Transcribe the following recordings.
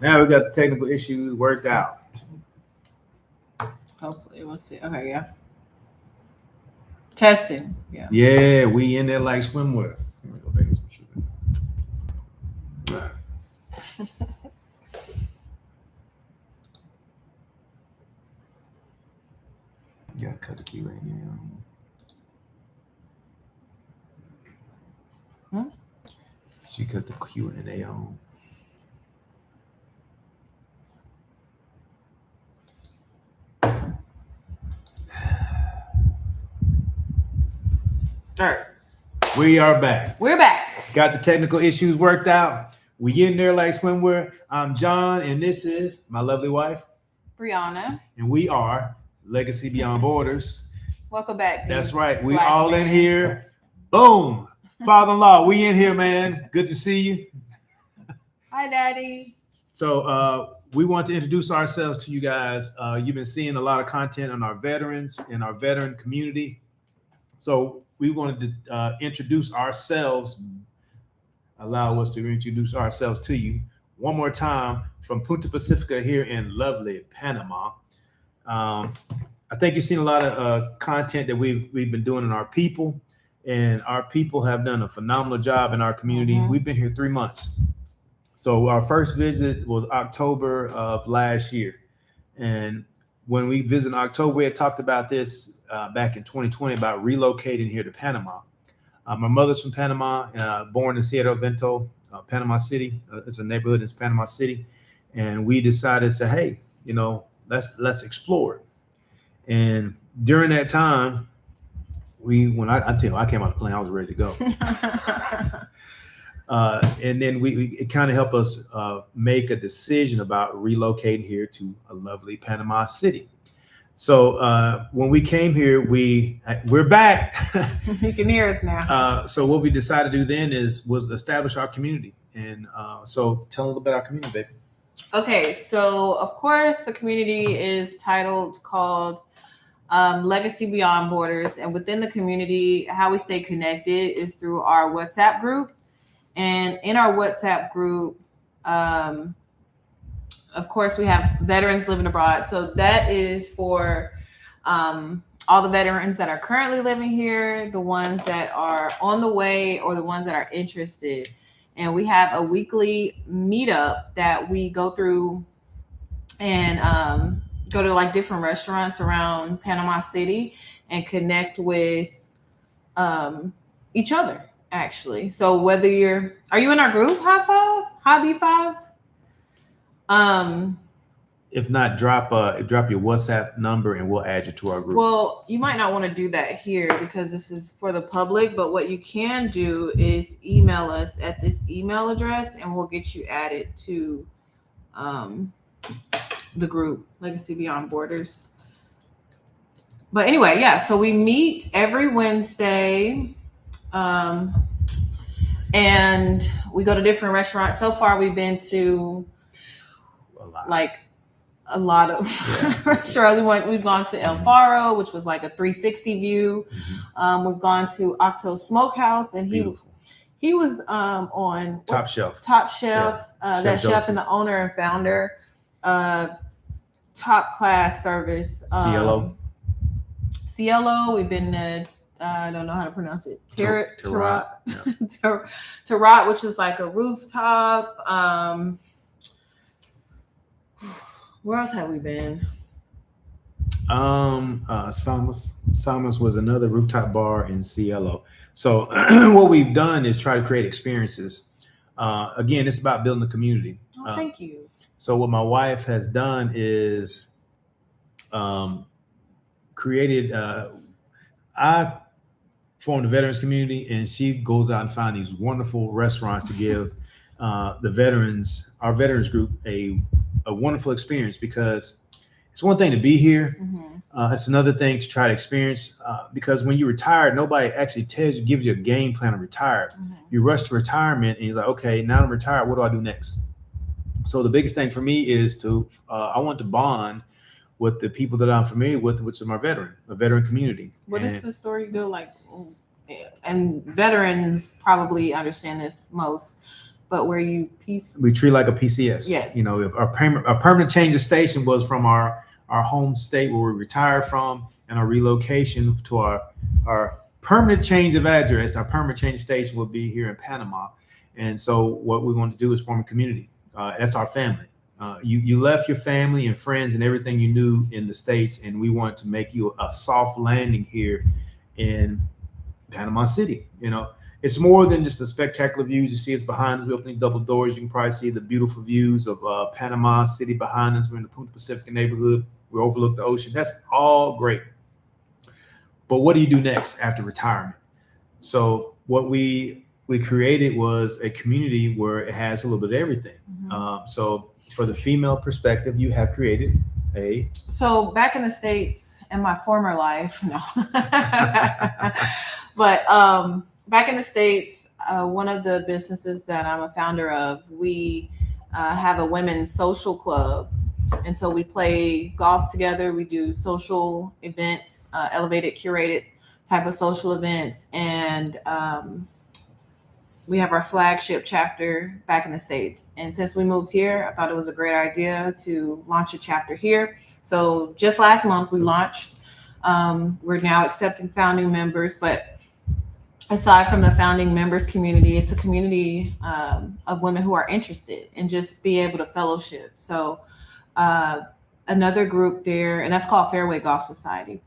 Now we got the technical issues worked out. Hopefully, we'll see. Okay, yeah. Testing. Yeah. Yeah, we in there like swimwear. Go back to some sugar. All right. You gotta cut the key right here. She cut the Q&A on. All right. We are back. We're back. Got the technical issues worked out. We in there like swimwear. I'm John, and this is my lovely wife, Brianna. and we are Legacy Beyond Borders. Welcome back. That's right. We Black all man. in here. Boom. Father-in-law, we in here, man. Good to see you. Hi, Daddy. So we want to introduce ourselves to you guys. You've been seeing a lot of content on our veterans and our veteran community. So we wanted to introduce ourselves, allow us to introduce ourselves to you one more time from Punta Pacifica here in lovely Panama. I think you've seen a lot of content that we've been doing in our people, and our people have done a phenomenal job in our community. Mm-hmm. We've been here 3 months. So our first visit was October of last year. And when we visited in October, we had talked about this back in 2020 about relocating here to Panama. My mother's from Panama, born in Sierra Vento, Panama City. It's a neighborhood in Panama City. And we decided to say, hey, let's explore it. And during that time, when I tell you, I came out of the plane, I was ready to go. And then it kind of helped us make a decision about relocating here to a lovely Panama City. So when we came here, we're back. You can hear us now. So what we decided to do then was establish our community. And so tell a little bit about our community, baby. Okay, so of course the community is called Legacy Beyond Borders, and within the community, how we stay connected is through our WhatsApp group. And in our WhatsApp group, of course, we have veterans living abroad. So that is for all the veterans that are currently living here, the ones that are on the way, or the ones that are interested. And we have a weekly meetup that we go through and go to like different restaurants around Panama City and connect with each other, actually. So whether are you in our group, Hobby 5? If not, drop your WhatsApp number and we'll add you to our group. Well, you might not want to do that here because this is for the public, but what you can do is email us at this email address and we'll get you added to the group, Legacy Beyond Borders. But anyway, yeah, so we meet every Wednesday and we go to different restaurants. So far, we've been to a lot of restaurants. We've gone to El Faro, which was like a 360 view. Mm-hmm. We've gone to Octo Smokehouse, and he was on Top Shelf. Yeah. That chef and the owner and founder. Top class service. Cielo. We've been to, I don't know how to pronounce it. Tarot, which is like a rooftop. Where else have we been? Samas was another rooftop bar in Cielo. So what we've done is try to create experiences. Again, it's about building a community. Oh, thank you. So what my wife has done is created. I formed a veterans community, and she goes out and finds these wonderful restaurants to give our veterans group a wonderful experience, because it's one thing to be here. Mm-hmm. It's another thing to try to experience, because when you retire, nobody actually gives you a game plan to retire. Mm-hmm. You rush to retirement and you're like, okay, now I'm retired. What do I do next? So the biggest thing for me is I want to bond with the people that I'm familiar with, which is a veteran community. What is the story go like? And veterans probably understand this most. but where you we treat like a PCS. Yes. Our permanent change of station was from our home state where we retired from, and our relocation to our permanent change of address. Our permanent change station will be here in Panama. And so what we want to do is form a community. That's our family. You left your family and friends and everything you knew in the States, and we want to make you a soft landing here in Panama City. It's more than just the spectacular views. You see us behind us. We're opening double doors. You can probably see the beautiful views of Panama City behind us. We're in the Punta Pacifica neighborhood. We overlook the ocean. That's all great. But what do you do next after retirement? So what we created was a community where it has a little bit of everything. So for the female perspective, you have created a... So back in the States, in my former life, no. But back in the States, one of the businesses that I'm a founder of, we have a women's social club. And so we play golf together. We do social events, elevated, curated type of social events. And we have our flagship chapter back in the States. And since we moved here, I thought it was a great idea to launch a chapter here. So just last month we launched. We're now accepting founding members, but aside from the founding members community, it's a community of women who are interested in just being able to fellowship. So another group there, and that's called Fairway Golf Society.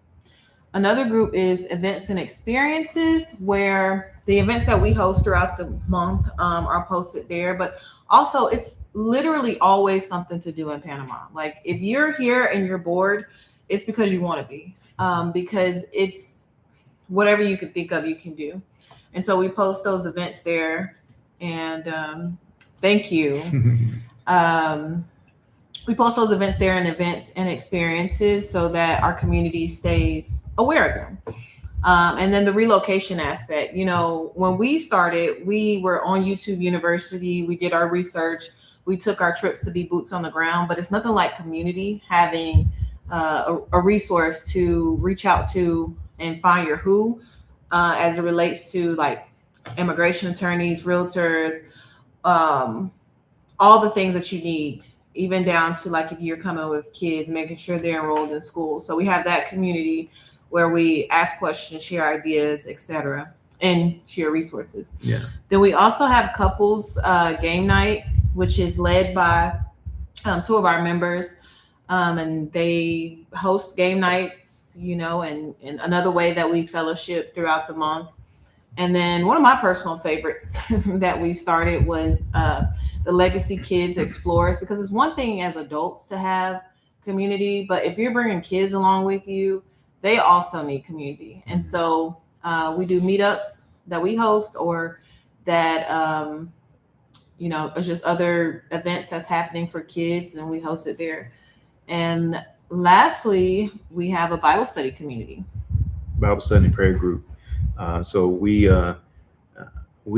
Another group is events and experiences, where the events that we host throughout the month are posted there. But also, it's literally always something to do in Panama. Like if you're here and you're bored, it's because you want to be, because it's whatever you can think of, you can do. And so we post those events there. And thank you. We post those events there, and events and experiences, so that our community stays aware of them. And then the relocation aspect, when we started, we were on YouTube University. We did our research. We took our trips to be boots on the ground, but it's nothing like community having a resource to reach out to and find your who, as it relates to like immigration attorneys, realtors, all the things that you need, even down to like if you're coming with kids, making sure they're enrolled in school. So we have that community where we ask questions, share ideas, etc., and share resources. Yeah. Then we also have couples game night, which is led by two of our members, and they host game nights, and another way that we fellowship throughout the month. And then one of my personal favorites that we started was the Legacy Kids Explorers, because it's one thing as adults to have community, but if you're bringing kids along with you, they also need community. And so we do meetups that we host, or that, it's just other events that's happening for kids, and we host it there. And lastly, we have a Bible study community. Bible study prayer group. So we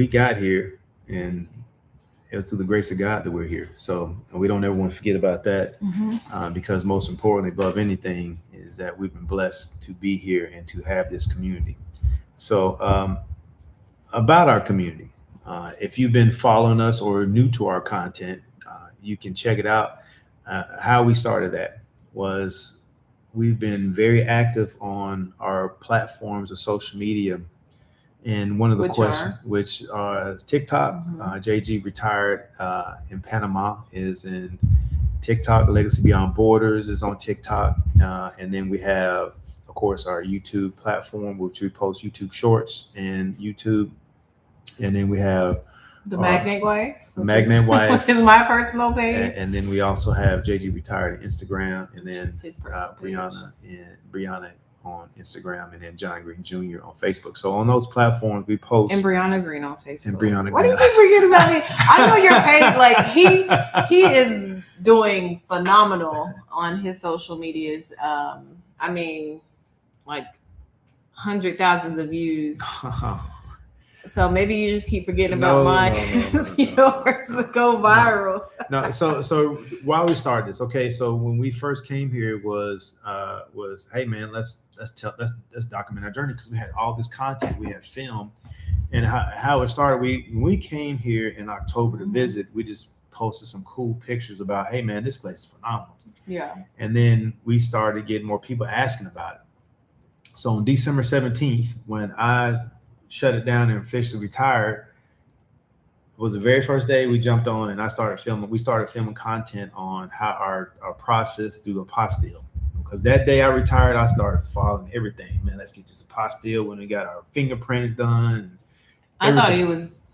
got here, and it was through the grace of God that we're here. So we don't ever want to forget about that, because most importantly, above anything, is that we've been blessed to be here and to have this community. So about our community, if you've been following us or new to our content, you can check it out. How we started that was we've been very active on our platforms of social media. And one of the questions, which is TikTok, JG retired in Panama, is in TikTok. Legacy Beyond Borders is on TikTok. And then we have, of course, our YouTube platform, which we post YouTube shorts and YouTube. And then we have the Magnet Wife, which is my personal page. And then we also have JG retired Instagram, and then Brianna on Instagram, and then John Green Jr. on Facebook. So on those platforms, we post. And Brianna Green on Facebook. And Brianna What Green. do you forget about me? I know your page. Like he is doing phenomenal on his social medias. Like 100,000 of views. So maybe you just keep forgetting No, about mine. no, Yours go viral. No, so while we start this, okay. So when we first came here, it was hey man, let's document our journey because we had all this content, we had film, and how it started. When we came here in October to visit, we just posted some cool pictures about, hey man, this place is phenomenal. Yeah. And then we started getting more people asking about it. So on December 17th, when I shut it down and officially retired, was the very first day we jumped on and I started filming. We started filming content on how our process through the apostille. Because that day I retired, I started following everything. Man, let's get this apostille when we got our fingerprint done. I thought he was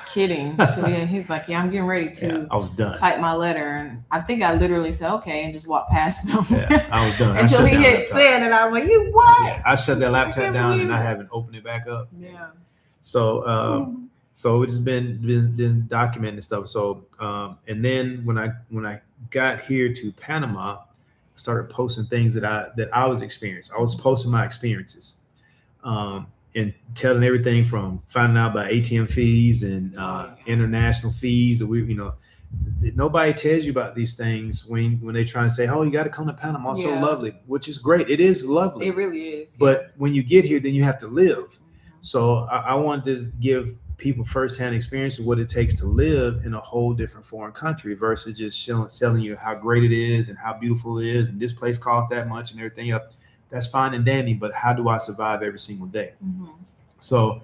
kidding. So yeah, he was like, "Yeah, I'm getting ready to I was done. Type my letter." And I think I literally said, "Okay," and just walked past him. Yeah, I was done. Until he hit send, and I was like, "You what?" Yeah, I shut that laptop down and I haven't opened it back up. Yeah. So so it's been documenting stuff. So and then when I got here to Panama, I started posting things that I was experiencing. I was posting my experiences. And telling everything from finding out about ATM fees and international fees. Nobody tells you about these things when they're trying to say, "Oh, you got to come to Panama, so lovely," which is great. It is lovely. It really is. But when you get here, then you have to live. So I wanted to give people firsthand experience of what it takes to live in a whole different foreign country versus just selling you how great it is and how beautiful it is and this place costs that much and everything else. That's fine and dandy, but how do I survive every single day? So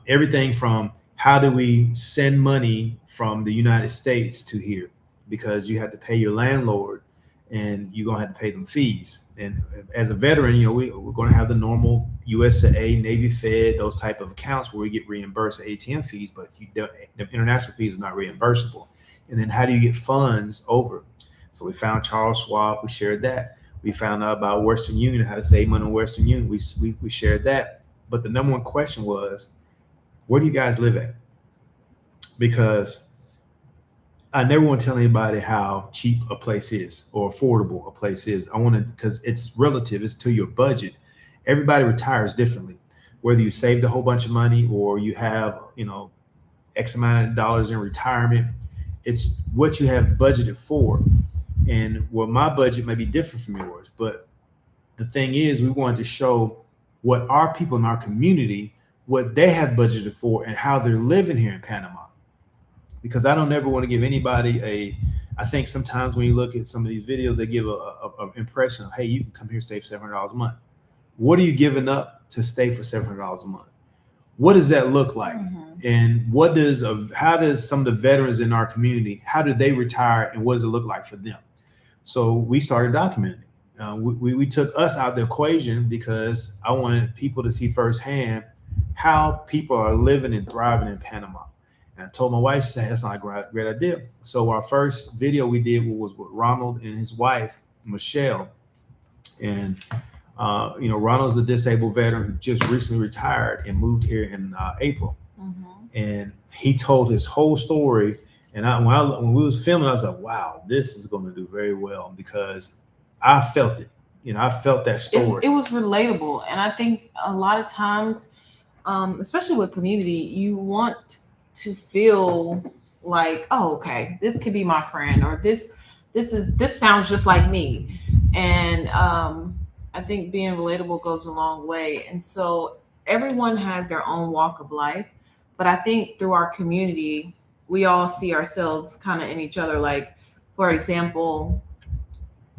everything from how do we send money from the United States to here, because you have to pay your landlord and you're gonna have to pay them fees. And as a veteran, we're gonna have the normal USAA, Navy Fed, those type of accounts where we get reimbursed ATM fees, but the international fees are not reimbursable. And then how do you get funds over? So we found Charles Schwab, we shared that. We found out about Western Union, how to save money on Western Union. We shared that. But the number one question was, where do you guys live at? Because I never want to tell anybody how cheap a place is or affordable a place is. I want to, because it's relative, it's to your budget. Everybody retires differently. Whether you saved a whole bunch of money or you have, X amount of dollars in retirement, it's what you have budgeted for. And my budget may be different from yours, but the thing is, we wanted to show what our people in our community, what they have budgeted for and how they're living here in Panama. Because I don't ever want to give anybody I think sometimes when you look at some of these videos, they give a impression of, hey, you can come here, save $700 a month. What are you giving up to stay for $700 a month? What does that look like? And how does some of the veterans in our community, how do they retire and what does it look like for them? So we started documenting. We took us out of the equation because I wanted people to see firsthand how people are living and thriving in Panama. And I told my wife, she said, that's not a great idea. So our first video we did was with Ronald and his wife, Michelle. And, Ronald's a disabled veteran who just recently retired and moved here in April. And he told his whole story. And when we was filming, I was like, wow, this is going to do very well because I felt it. I felt that story. It was relatable. And I think a lot of times, especially with community, you want to feel like, oh, okay, this could be my friend, or this sounds just like me. And I think being relatable goes a long way. And so everyone has their own walk of life. But I think through our community, we all see ourselves kind of in each other. Like, for example,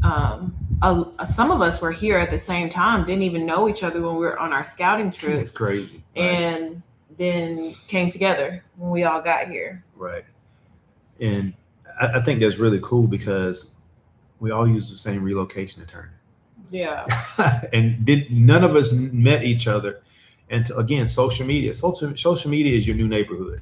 some of us were here at the same time, didn't even know each other when we were on our scouting trips. It's crazy. Right? And then came together when we all got here. Right. And I think that's really cool because we all use the same relocation attorney. Yeah. And none of us met each other. And again, social media. Social media is your new neighborhood.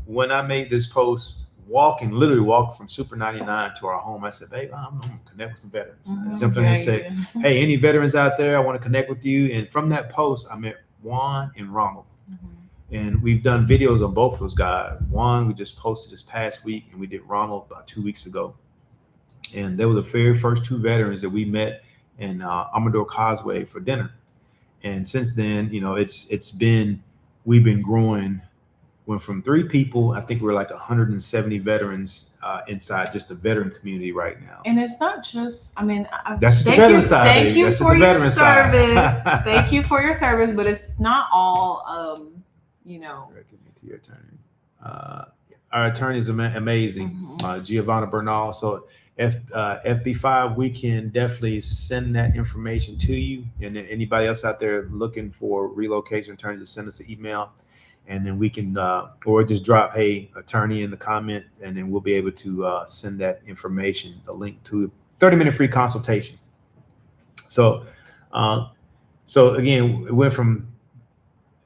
When I made this post, literally walking from Super 99 to our home, I said, babe, I'm going to connect with some veterans. I jumped in and said, hey, any veterans out there, I want to connect with you. And from that post, I met Juan and Ronald. And we've done videos on both of those guys. Juan, we just posted this past week, and we did Ronald about 2 weeks ago. And they were the very first two veterans that we met in Amador Causeway for dinner. And since then, it's been we've been growing. Went from 3 people, I think we're like 170 veterans inside just the veteran community right now. And it's not just, I mean, that's the veteran side. Thank you for your service. Side. Thank you for your service, but it's not all, you know. Recommend to your attorney. Our attorney is amazing, Giovanna Bernal. So FB5, we can definitely send that information to you. And then anybody else out there looking for relocation attorney, just send us an email. And then we can, or just drop, hey, attorney in the comment, and then we'll be able to send that information, the link to a 30-minute free consultation. So, again, it went from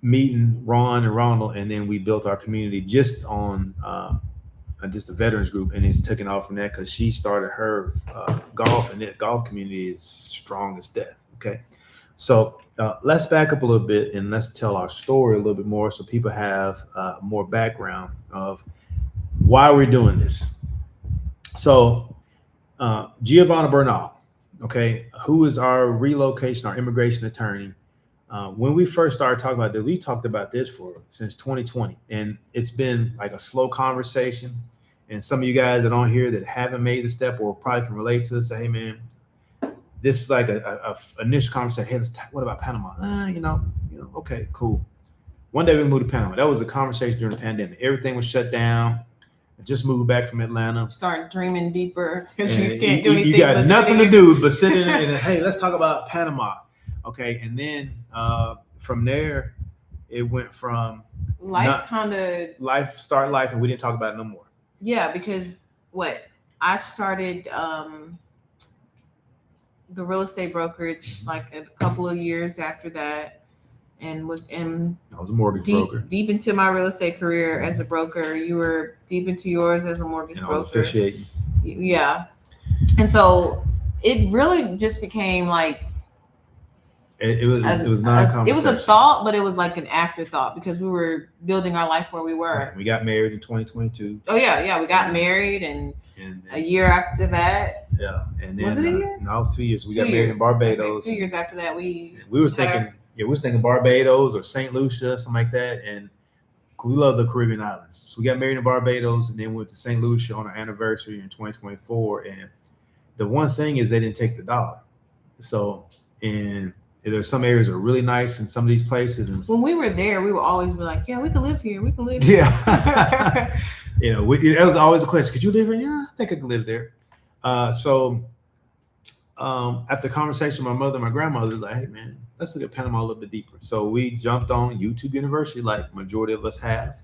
meeting Ron and Ronald, and then we built our community just on just a veterans group, and it's taken off from that because she started her golf, and that golf community is strong as death. Okay, so. Let's back up a little bit and let's tell our story a little bit more so people have more background of why we're doing this. So Giovanna Bernal, okay, who is our relocation, our immigration attorney. When we first started talking about this, we talked about this since 2020, and it's been like a slow conversation. And some of you guys that are on here that haven't made the step or probably can relate to it, say, hey, man, this is like a initial conversation. Hey, what about Panama? You know, okay, cool. One day we moved to Panama. That was a conversation during the pandemic. Everything was shut down. I just moved back from Atlanta. Start dreaming deeper because you can't do anything. You got nothing to do but sit in and hey, let's talk about Panama. Okay, and then from there, it went from life, and we didn't talk about it no more. Yeah, because I started the real estate brokerage like a couple of years after that, and I was a mortgage broker. Deep into my real estate career as a broker. You were deep into yours as a mortgage broker. I was officiating. Yeah, and so it really just became like it was not a conversation. It was a thought, but it was like an afterthought because we were building our life where we were. We got married in 2022. Oh yeah, we got married, and a year after that. Yeah, and then was it a year? No, it was 2 years. We got married in Barbados. Okay, 2 years after that, we was thinking Barbados or St. Lucia, something like that, and we love the Caribbean islands. So we got married in Barbados, and then went to St. Lucia on our anniversary in 2024. And the one thing is they didn't take the dollar. So there's some areas that are really nice in some of these places. And when we were there, we would always be like, yeah, we can live here. We can live here. Yeah. That was always a question. Could you live here? Yeah, I think I could live there. So after conversation with my mother and my grandmother, like, hey, man, let's look at Panama a little bit deeper. So we jumped on YouTube University, like majority of us have.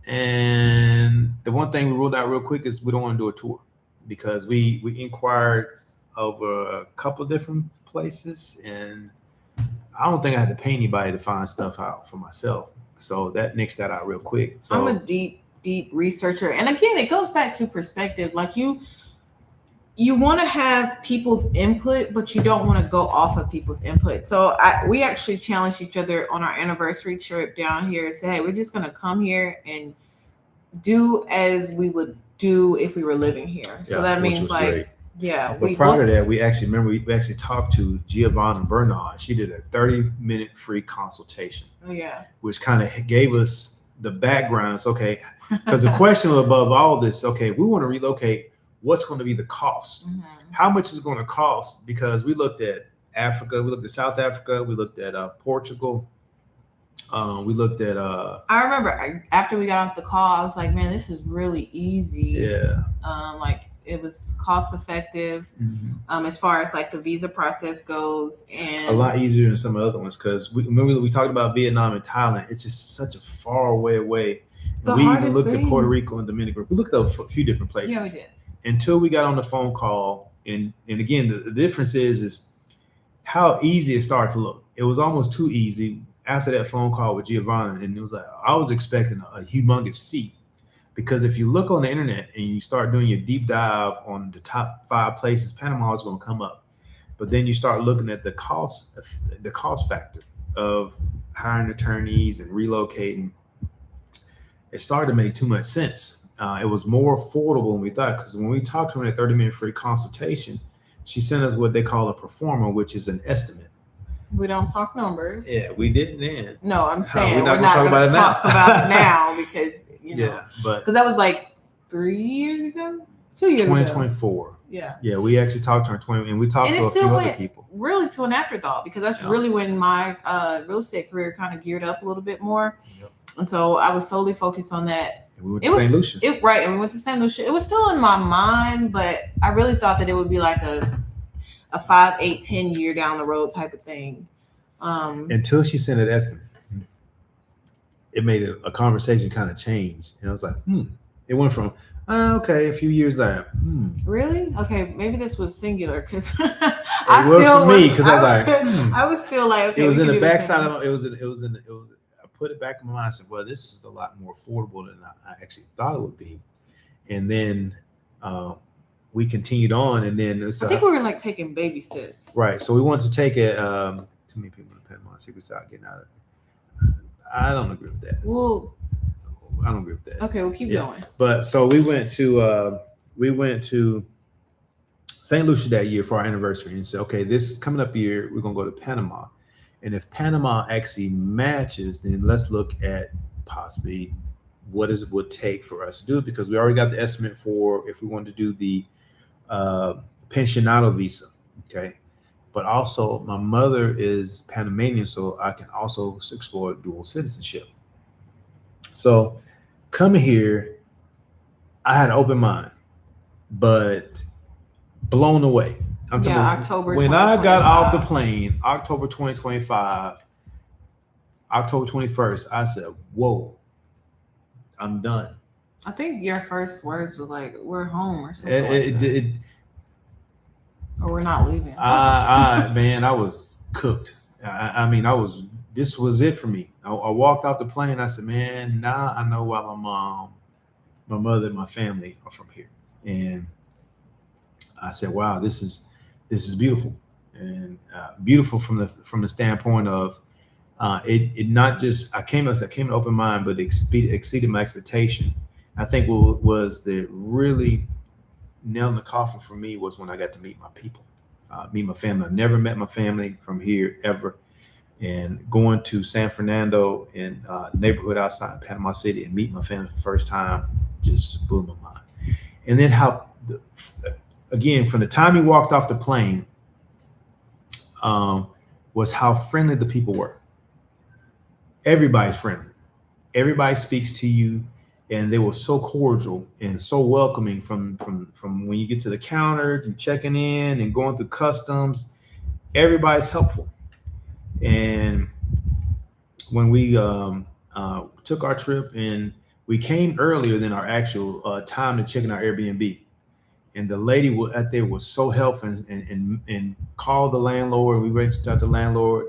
And the one thing we ruled out real quick is we don't want to do a tour because we inquired over a couple of different places, and I don't think I had to pay anybody to find stuff out for myself. So that nixed that out real quick. So I'm a deep researcher. And again, it goes back to perspective. Like you want to have people's input, but you don't want to go off of people's input. So we actually challenged each other on our anniversary trip down here and said, hey, we're just going to come here and do as we would do if we were living here. So that means like, great. Yeah. But prior to that, we actually talked to Giovanna Bernal. She did a 30-minute free consultation. Oh, yeah. Which kind of gave us the background. It's okay. Because the question above all this, okay, we want to relocate. What's going to be the cost? Mm-hmm. How much is it going to cost? Because we looked at Africa, we looked at South Africa, we looked at Portugal, we looked at. I remember after we got off the call, I was like, "Man, this is really easy." Yeah. Like it was cost effective, as far as like the visa process goes, and a lot easier than some of the other ones. Because we talked about Vietnam and Thailand. It's just such a far away. We even looked at Puerto Rico and Dominican. We looked at a few different places. Yeah, we did. Until we got on the phone call, and again, the difference is how easy it started to look. It was almost too easy after that phone call with Giovanna, and it was like I was expecting a humongous feat, because if you look on the internet and you start doing your deep dive on the top 5 places, Panama is going to come up. But then you start looking at the cost factor of hiring attorneys and relocating. It started to make too much sense. It was more affordable than we thought, because when we talked to her in a 30-minute free consultation, she sent us what they call a pro forma, which is an estimate We don't talk numbers. Yeah, we didn't then. No, I'm saying we're we're not not gonna going to talk about it now because, yeah, but because that was like 3 years ago, 2 years ago. 2024. Yeah, we actually talked to her 20, and we talked And to it a still few other went people. really to an afterthought because that's really when my real estate career kind of geared up a little bit more. Yep. And so I was solely focused on that. And we went to St. Lucia. Right, and we went to St. Lucia. It was still in my mind, but I really thought that it would be like a 5, 8, 10 year down the road type of thing. Until she sent an estimate, it made a conversation kind of change. And I was like, It went from, okay, a few years out. Really? Okay, maybe this was singular because it was for me because I was like, I was still like, okay. It was in the backside of it. I put it back in my mind. I said, well, this is a lot more affordable than I actually thought it would be. And then we continued on, and then I think we were like taking baby steps. Right. So we wanted to take it. Too many people in Panama Secrets out getting out of it. I don't agree with that. Well, I don't agree with that. Okay, we'll keep going. But so we went to St. Lucia that year for our anniversary and said, okay, this coming up year, we're gonna go to Panama. And if Panama actually matches, then let's look at possibly what it would take for us to do it, because we already got the estimate for if we wanted to do the pensionado visa. Okay. But also my mother is Panamanian, so I can also explore dual citizenship. So coming here, I had an open mind, but blown away. I'm talking October. When I got off the plane, October 2025, October 21st, I said, whoa, I'm done. I think your first words were like, we're home or something. Or we're not leaving. Man, I was cooked. I mean, this was it for me. I walked off the plane. I said, man, now I know why my mother, and my family are from here. And I said, wow, this is beautiful, and beautiful from the standpoint of it not just I came with open mind, but it exceeded my expectation. I think what was the really nail in the coffin for me was when I got to meet my people, meet my family. I never met my family from here ever, and going to San Fernando in neighborhood outside Panama City and meet my family for the first time just blew my mind. And then again, from the time he walked off the plane, was how friendly the people were. Everybody's friendly. Everybody speaks to you, and they were so cordial and so welcoming from when you get to the counter to checking in and going through customs. Everybody's helpful. And when we took our trip, and we came earlier than our actual time to check in our Airbnb. And the lady out there was so helpful and called the landlord. We reached out to the landlord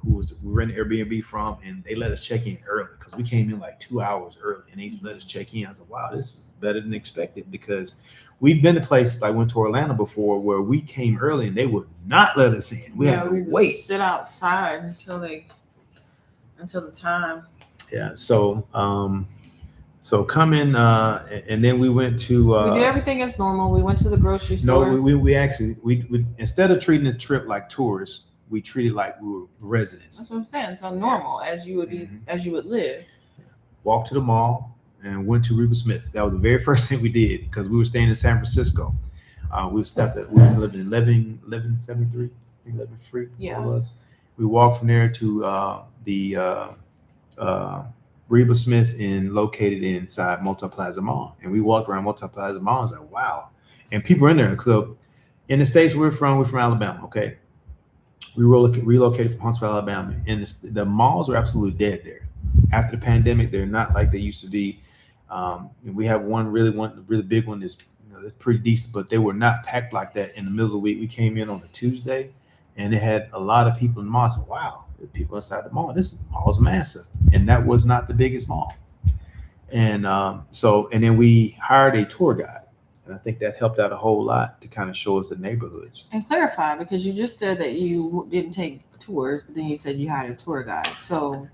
we rented Airbnb from, and they let us check in early because we came in like 2 hours early, and they let us check in. I was like, wow, this is better than expected, because we've been to places like went to Orlando before where we came early and they would not let us in. We had to wait, sit outside until the time. Yeah. So come in, and then we went to. We did everything as normal. We went to the grocery store. No, we actually instead of treating the trip like tourists, we treated like we were residents. That's what I'm saying. So normal, as you would be, as you would live. Walked to the mall and went to Reba Smith. That was the very first thing we did, because we were staying in San Francisco. We was living in 1173, 11 Free. Yeah. It was. We walked from there to the Reba Smith located inside Multiplaza Mall. And we walked around Multiplaza Mall and was like, wow. And people are in there. So in the States we're from Alabama, okay? We relocated from Huntsville, Alabama. And the malls are absolutely dead there. After the pandemic, they're not like they used to be. We have one really big one that's pretty decent, but they were not packed like that in the middle of the week. We came in on a Tuesday, and it had a lot of people in the mall. I said, wow, there are people inside the mall. This mall is massive. And that was not the biggest mall. And and then we hired a tour guide. And I think that helped out a whole lot to kind of show us the neighborhoods. And clarify, because you just said that you didn't take tours, but then you said you hired a tour guide. So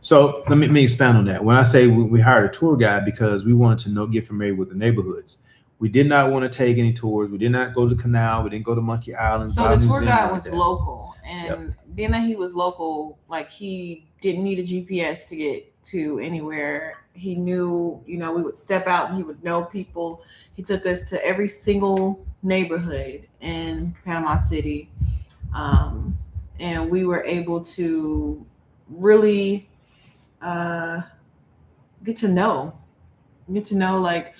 let me expand on that. When I say we hired a tour guide, because we wanted to get familiar with the neighborhoods. We did not want to take any tours. We did not go to the canal. We didn't go to Monkey Island. So the tour guide was local, and being that he was local, like he didn't need a GPS to get to anywhere. He knew, we would step out and he would know people. He took us to every single neighborhood in Panama City, and we were able to really get to know like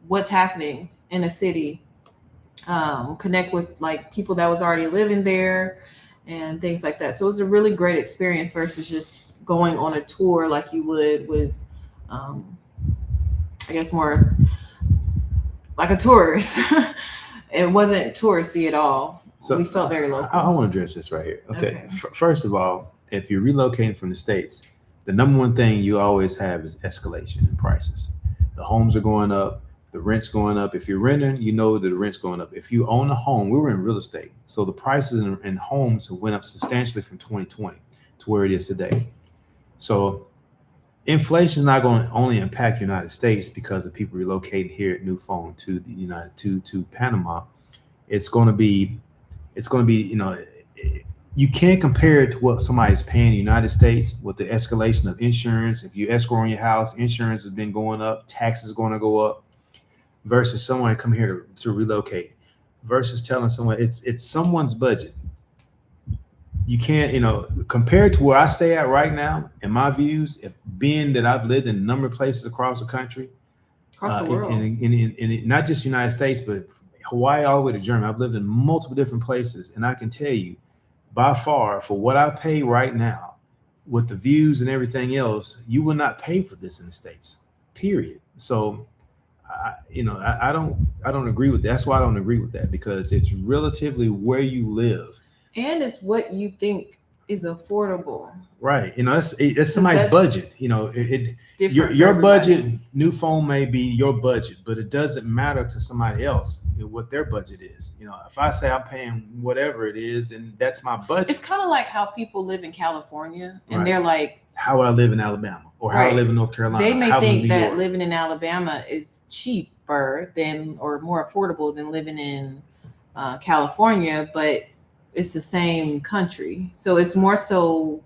what's happening in a city, connect with like people that was already living there and things like that. So it was a really great experience versus just going on a tour like you would with, I guess more like a tourist. It wasn't touristy at all. So we felt very local. I want to address this right here. Okay. First of all, if you're relocating from the States, the number one thing you always have is escalation in prices. The homes are going up, the rent's going up. If you're renting, you know that the rent's going up. If you own a home, we were in real estate, so the prices in homes went up substantially from 2020 to where it is today. So inflation is not going to only impact the United States because of people relocating here at New Phone to the to Panama. It's going to be, you can't compare it to what somebody's paying in the United States with the escalation of insurance. If you escrow on your house, insurance has been going up, taxes are going to go up, versus someone come here to relocate, versus telling someone it's someone's budget. You can't, compared to where I stay at right now, in my views, if being that I've lived in a number of places across the country, across the world, in not just the United States, but Hawaii all the way to Germany. I've lived in multiple different places, and I can tell you, by far, for what I pay right now, with the views and everything else, you will not pay for this in the States. Period. So, I don't agree with that. That's why I don't agree with that, because it's relatively where you live, and it's what you think is affordable. Right. It's somebody's budget. Your budget, New Phone may be your budget, but it doesn't matter to somebody else what their budget is. If I say I'm paying whatever it is, and that's my budget. It's kind of like how people live in California, and they're like, how would I live in Alabama, or how I live in North Carolina? They may think that living in Alabama is cheaper or more affordable than living in California, but it's the same country. So it's more so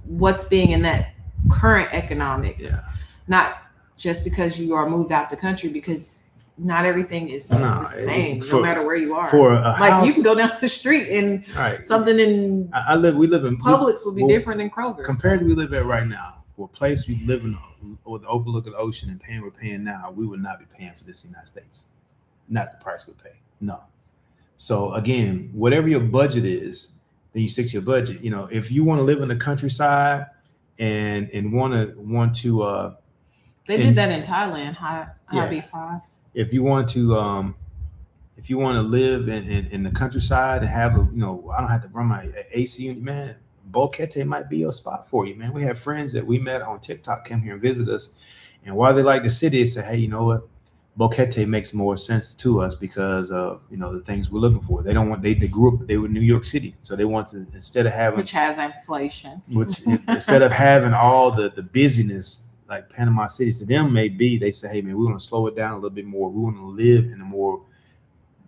what's being in that current economics, not just because you are moved out the country, because not everything is the same, no matter where you are. For a like house, you can go down the street and something in we live in Publix will be different than Kroger. Compared to we live at right now, for a place we live in with the overlook of the ocean and paying we're paying now, we would not be paying for this in the United States. Not the price we pay. No. So again, whatever your budget is, then you stick to your budget. If you want to live in the countryside and want to they did that in Thailand, Hobby 5. If you want to live in the countryside and have I don't have to run my AC unit, man, Boquete might be your spot for you, man. We have friends that we met on TikTok come here and visit us, and while they like the city, they say, hey, you know what? Boquete makes more sense to us because of the things we're looking for. They don't want they grew up, they were in New York City, so they want to, instead of having, which has inflation, instead of having all the busyness like Panama City to them may be, they say, hey man, we want to slow it down a little bit more. We want to live in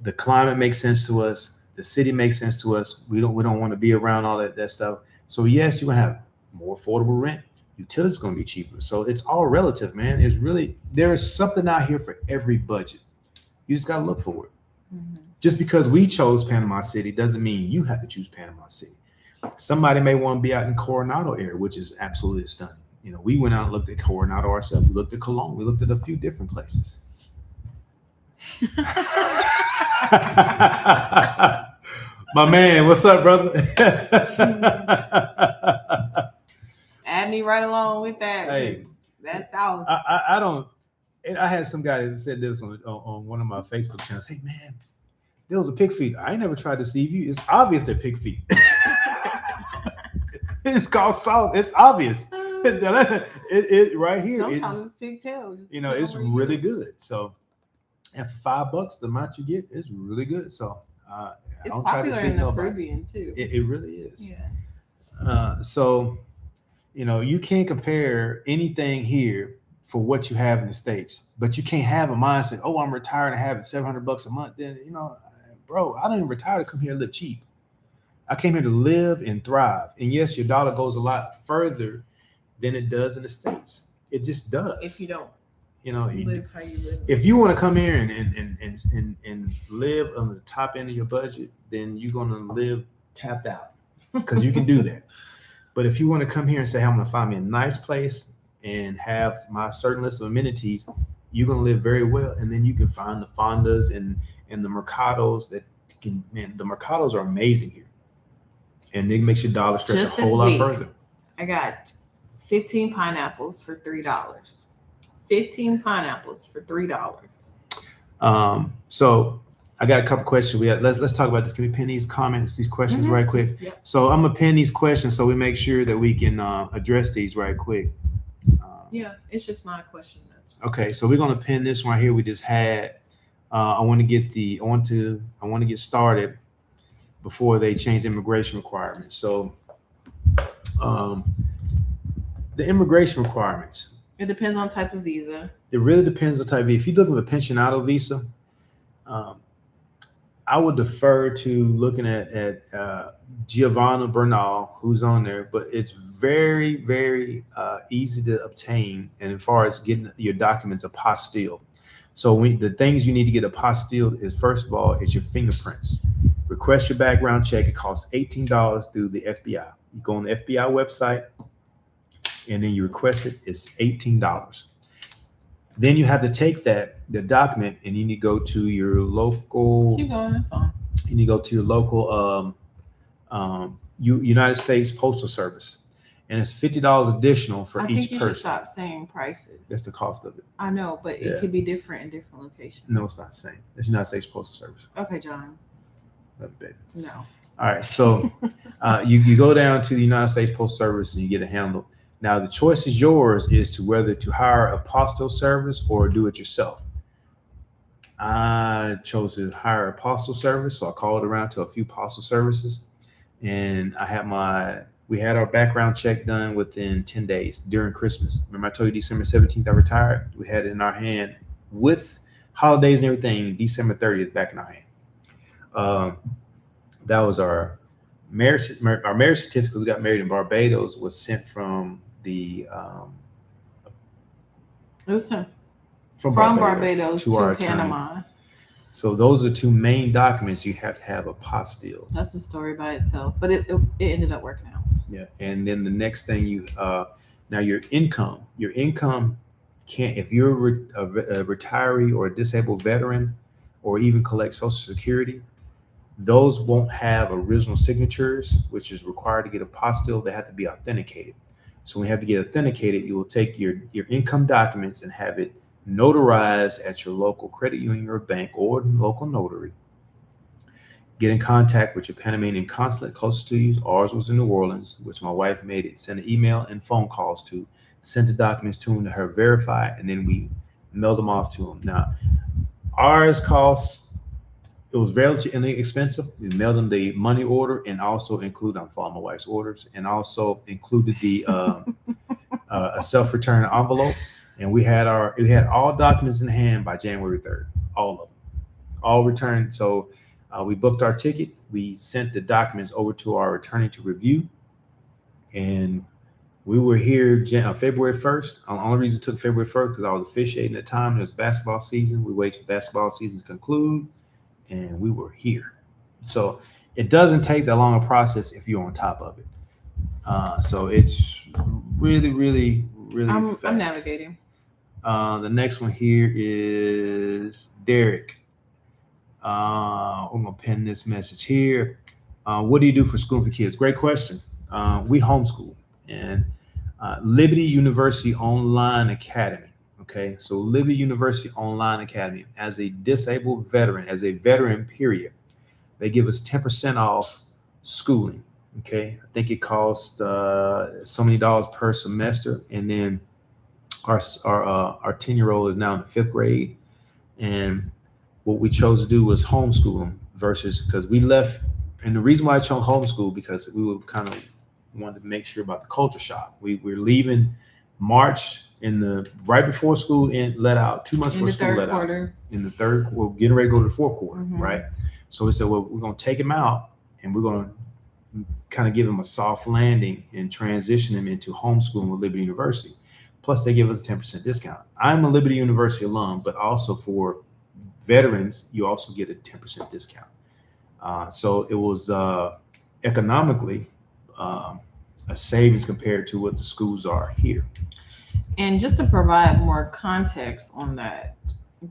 the climate makes sense to us, the city makes sense to us. We don't want to be around all that stuff. So yes, you're gonna have more affordable rent. Utilities going to be cheaper. So it's all relative, man. There is something out here for every budget. You just got to look for it. Mm-hmm. Just because we chose Panama City doesn't mean you have to choose Panama City. Somebody may want to be out in Coronado area, which is absolutely stunning. We went out and looked at Coronado ourselves. We looked at Cologne. We looked at a few different places. My man, what's up, brother? Add me right along with that. Hey, that's South. I don't. And I had some guy that said this on one of my Facebook channels. Hey man, there was a pig feet. I ain't never tried to deceive you. It's obvious they're pig feet. It's called salt. It's obvious. It right here. Sometimes it's pigtails. It's really good. So, and for $5, the amount you get is really good. So, it's popular in the Caribbean too. It really is. Yeah. So. You can't compare anything here for what you have in the States. But you can't have a mindset, oh, I'm retired and having $700 a month. Then, bro, I didn't retire to come here and live cheap. I came here to live and thrive. And yes, your dollar goes a lot further than it does in the States. It just does. If you don't, live how you live. If you want to come here and live on the top end of your budget, then you're going to live tapped out, because you can do that. But if you want to come here and say, I'm going to find me a nice place and have my certain list of amenities, you're going to live very well. And then you can find the Fondas and the Mercados the Mercados are amazing here. And it makes your dollar stretch Just a whole lot further. I got 15 pineapples for $3. 15 pineapples for $3. So I got a couple questions. Let's talk about this. Can we pin these comments, these questions right quick? Yep. So I'm gonna pin these questions so we make sure that we can address these right quick. Yeah, it's just my question. Okay, so we're gonna pin this one right here we just had. I want to get started before they change immigration requirements. So the immigration requirements. It depends on type of visa. It really depends on type of visa. If you're looking for a pensionado visa, I would defer to looking at Giovanna Bernal, who's on there, but it's very, very easy to obtain. And as far as getting your documents apostille. So the things you need to get apostilled is, first of all, is your fingerprints. Request your background check. It costs $18 through the FBI. You go on the FBI website and then you request it. It's $18. Then you have to take the document, and you need to go to your local. Keep going, that's on. You need to go to your local United States Postal Service, and it's $50 additional for each person. I think you should stop saying prices. That's the cost of it. I know, but it could be different in different locations. No, it's not the same. It's United States Postal Service. Okay, John. Love it, baby. No. All right, so you go down to the United States Postal Service and you get it handled. Now, the choice is yours as to whether to hire a postal service or do it yourself. I chose to hire a postal service, so I called around to a few postal services, and we had our background check done within 10 days during Christmas. Remember I told you December 17th I retired? We had it in our hand with holidays and everything, December 30th back in our hand. That was our marriage certificate. We got married in Barbados, was sent from it was sent from Barbados to Panama. So those are two main documents you have to have apostille. That's a story by itself, but it ended up working out. Yeah, and then the next thing now your income can't, if you're a retiree or a disabled veteran or even collect Social Security, those won't have original signatures, which is required to get apostille. They have to be authenticated. So when you have to get authenticated, you will take your income documents and have it notarized at your local credit union or bank or local notary. Get in contact with your Panamanian consulate closest to you. Ours was in New Orleans, which my wife made it. Send an email and phone calls to. Send the documents to them to her verify, and then we mailed them off to them. Now, ours it was relatively inexpensive. We mailed them the money order and also I'm following my wife's orders, and also included the a self-return envelope. And we had all documents in hand by January 3rd, all of them, all returned. So we booked our ticket. We sent the documents over to our attorney to review, and we were here February 1st. The only reason it took February 1st because I was officiating at the time. It was basketball season. We waited for basketball season to conclude, and we were here. So it doesn't take that long a process if you're on top of it. So it's really, really, really fast. I'm navigating. The next one here is Derek. I'm gonna pin this message here. What do you do for school for kids? Great question. We homeschool, and Liberty University Online Academy. Okay, so Liberty University Online Academy, as a disabled veteran, as a veteran, period, they give us 10% off schooling. Okay, I think it costs so many dollars per semester, and then our 10-year-old is now in the 5th grade, and what we chose to do was homeschool them because we left. And the reason why I chose homeschool because we were kind of wanted to make sure about the culture shock. We're leaving March right before school let out, 2 months In before the school third let out. quarter. In the third, we're getting ready to go to the fourth quarter, Mhm. right? So we said, well, we're going to take him out and we're going to kind of give him a soft landing and transition him into homeschooling with Liberty University. Plus, they give us a 10% discount. I'm a Liberty University alum, but also for veterans, you also get a 10% discount. So it was economically a savings compared to what the schools are here. And just to provide more context on that,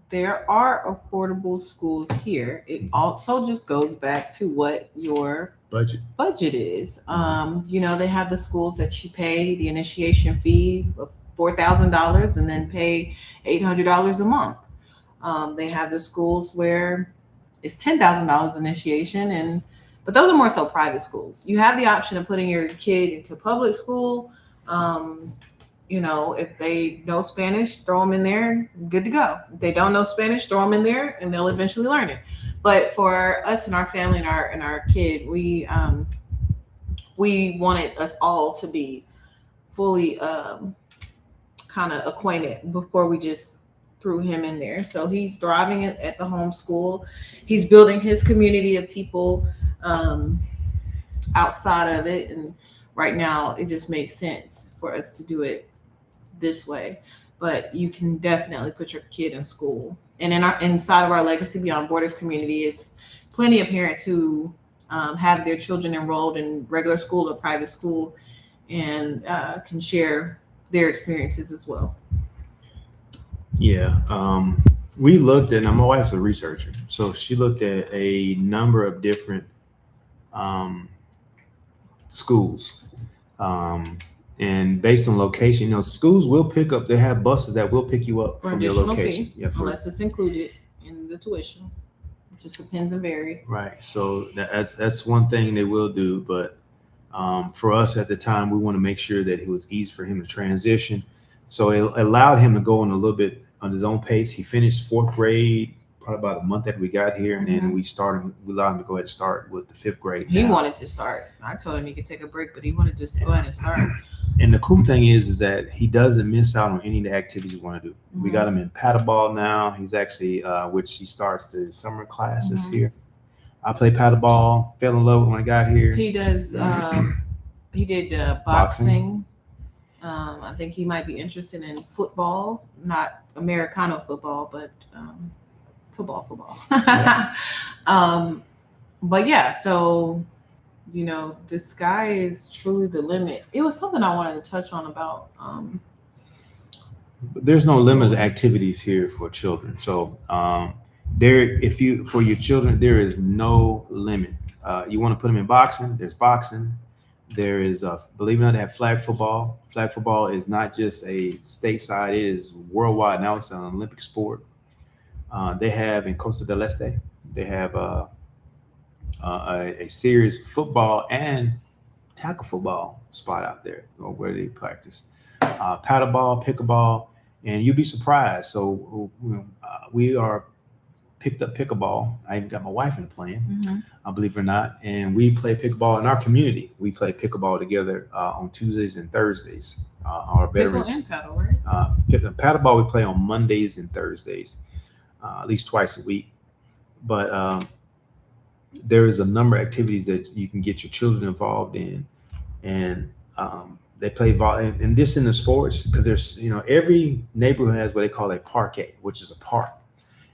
there are affordable schools here. It also just goes back to what your budget is. They have the schools that you pay the initiation fee of $4,000 and then pay $800 a month. They have the schools where it's $10,000 initiation, but those are more so private schools. You have the option of putting your kid into public school. If they know Spanish, throw them in there, good to go. If they don't know Spanish, throw them in there and they'll eventually learn it. But for us and our family and our kid, we wanted us all to be fully kind of acquainted before we just threw him in there. So he's thriving at the home school. He's building his community of people outside of it. And right now it just makes sense for us to do it this way. But you can definitely put your kid in school. And inside of our Legacy Beyond Borders community, it's plenty of parents who have their children enrolled in regular school or private school and can share their experiences as well. Yeah. We looked at, now my wife's a researcher, so she looked at a number of different schools. And based on location, schools will pick up, they have buses that will pick you up from your location. Fee, unless it's included in the tuition. It just depends and varies. Right. So that's one thing they will do. But for us at the time, we want to make sure that it was easy for him to transition. So it allowed him to go on a little bit on his own pace. He finished fourth grade probably about a month after we got here, and then we allowed him to go ahead and start with the fifth grade. He wanted to start. I told him he could take a break, but he wanted to just go ahead and start. And the cool thing is that he doesn't miss out on any of the activities we want to do. Mm-hmm. We got him in paddleball now. He's actually, which he starts the summer classes here. I play paddleball. Fell in love when I got here. He does. He did boxing. I think he might be interested in football, not Americano football, but football. Yeah. But yeah, so the sky is truly the limit. It was something I wanted to touch on about. There's no limit of activities here for children. So for your children, there is no limit. You want to put them in boxing? There's boxing. There is, believe it or not, they have flag football. Flag football is not just a stateside; it is worldwide now. It's an Olympic sport. They have in Costa del Este, they have a serious football and tackle football spot out there where they practice paddleball, pickleball, and you'd be surprised. So we are picked up pickleball. I even got my wife in playing, believe it or not, and we play pickleball in our community. We play pickleball together on Tuesdays and Thursdays. Our veterans pickle and paddle, right? Paddleball we play on Mondays and Thursdays, at least twice a week. But there is a number of activities that you can get your children involved in, and they play volleyball. And this in the sports, because there's every neighborhood has what they call a parquet, which is a park.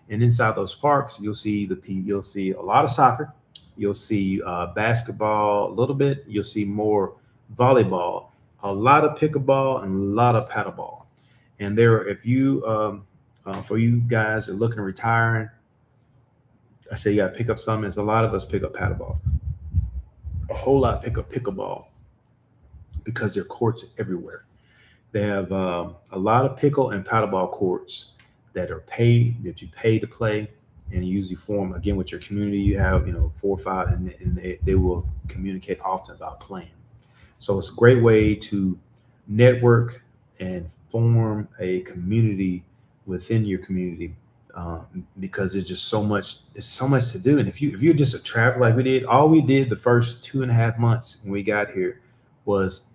And inside those parks, you'll see a lot of soccer, you'll see basketball a little bit, you'll see more volleyball, a lot of pickleball, and a lot of paddleball. And if you for you guys are looking at retiring, I say you got to pick up something. As a lot of us pick up paddleball, a whole lot pick up pickleball because there are courts everywhere. They have a lot of pickle and paddleball courts that you pay to play, and you usually form again with your community. You have 4 or 5, and they will communicate often about playing. So it's a great way to network and form a community within your community, because there's just so much to do. And if you're just a traveler like we did, all we did the first 2.5 months when we got here was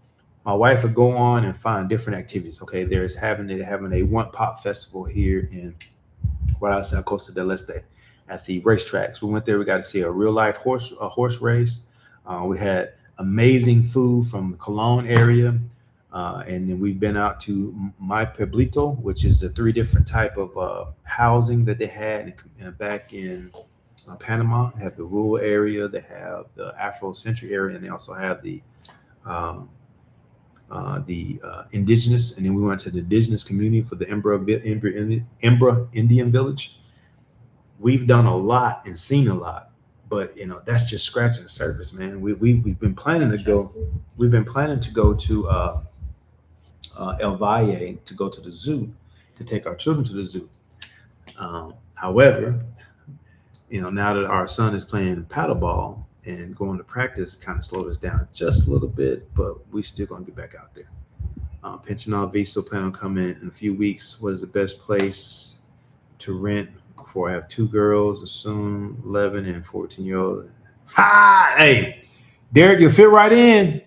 my wife would go on and find different activities. Okay, they're having a one pop festival here in right outside Costa del Este at the racetracks. We went there. We got to see a real life horse race. We had amazing food from the Cologne area, and then we've been out to My Pueblito, which is the three different type of housing that they had back in Panama. They have the rural area, they have the Afrocentric area, and they also have um, the indigenous. And then we went to the indigenous community for the Embra Indian village. We've done a lot and seen a lot, but that's just scratching the surface, man. We've been planning to go. We've been planning to go to El Valle to go to the zoo, to take our children to the zoo. However, now that our son is playing paddleball and going to practice, kind of slowed us down just a little bit, but we still gonna get back out there. Pensional Vista plan on coming in a few weeks. What is the best place to rent for? I have two girls, a soon 11 and 14-year-old. Hi, hey, Derek, you'll fit right in.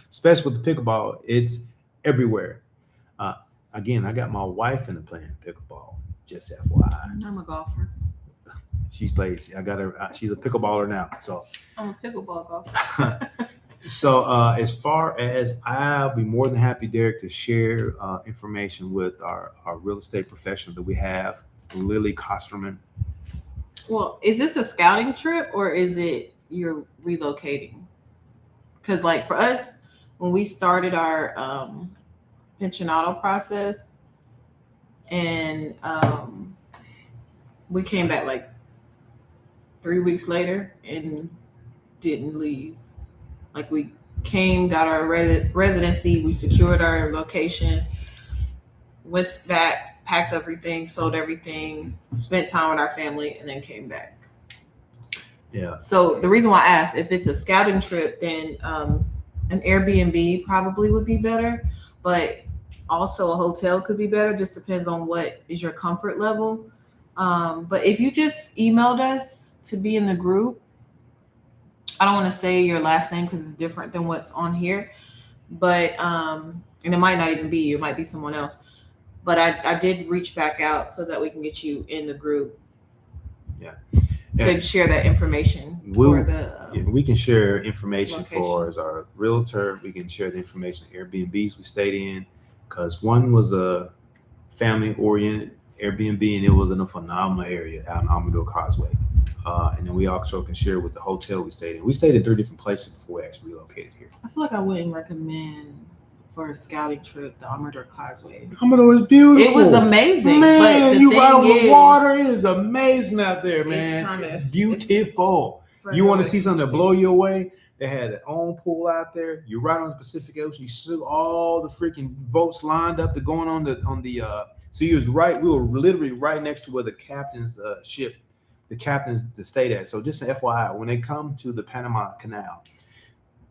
Especially with the pickleball, it's everywhere. Again, I got my wife in the playing pickleball. Just FYI. I'm a golfer. She plays. I got her. She's a pickleballer now. So I'm a pickleball golfer. So as far as, I'll be more than happy, Derek, to share information with our real estate professional that we have, Lily Kosterman. Well, is this a scouting trip or is it you're relocating? Because like for us, when we started our pensionado process, and we came back like 3 weeks later and didn't leave. Like we came, got our residency, we secured our location, went back, packed everything, sold everything, spent time with our family, and then came back. Yeah. So the reason why I asked, if it's a scouting trip, then an Airbnb probably would be better, but also a hotel could be better. Just depends on what is your comfort level. But if you just emailed us to be in the group, I don't want to say your last name because it's different than what's on here, but and it might not even be you, it might be someone else. But I did reach back out so that we can get you in the group. Yeah. To share that information for the we can share information location. For as our realtor. We can share the information Airbnbs we stayed in, because one was a family-oriented Airbnb and it was in a phenomenal area out in Amador Causeway. And then we also can share with the hotel we stayed in. We stayed in 3 different places before we actually relocated here. I feel like I wouldn't recommend for a scouting trip the Amador Causeway. Amador is beautiful. It was amazing. Man, but you right on the water. It is amazing out there, man. It's beautiful. You want to see something that blow you away? They had their own pool out there. You're right on the Pacific Ocean. You see all the freaking boats lined up to going on the. So you was right. We were literally right next to where the captain's ship, the captain's stayed at. So just an FYI, when they come to the Panama Canal,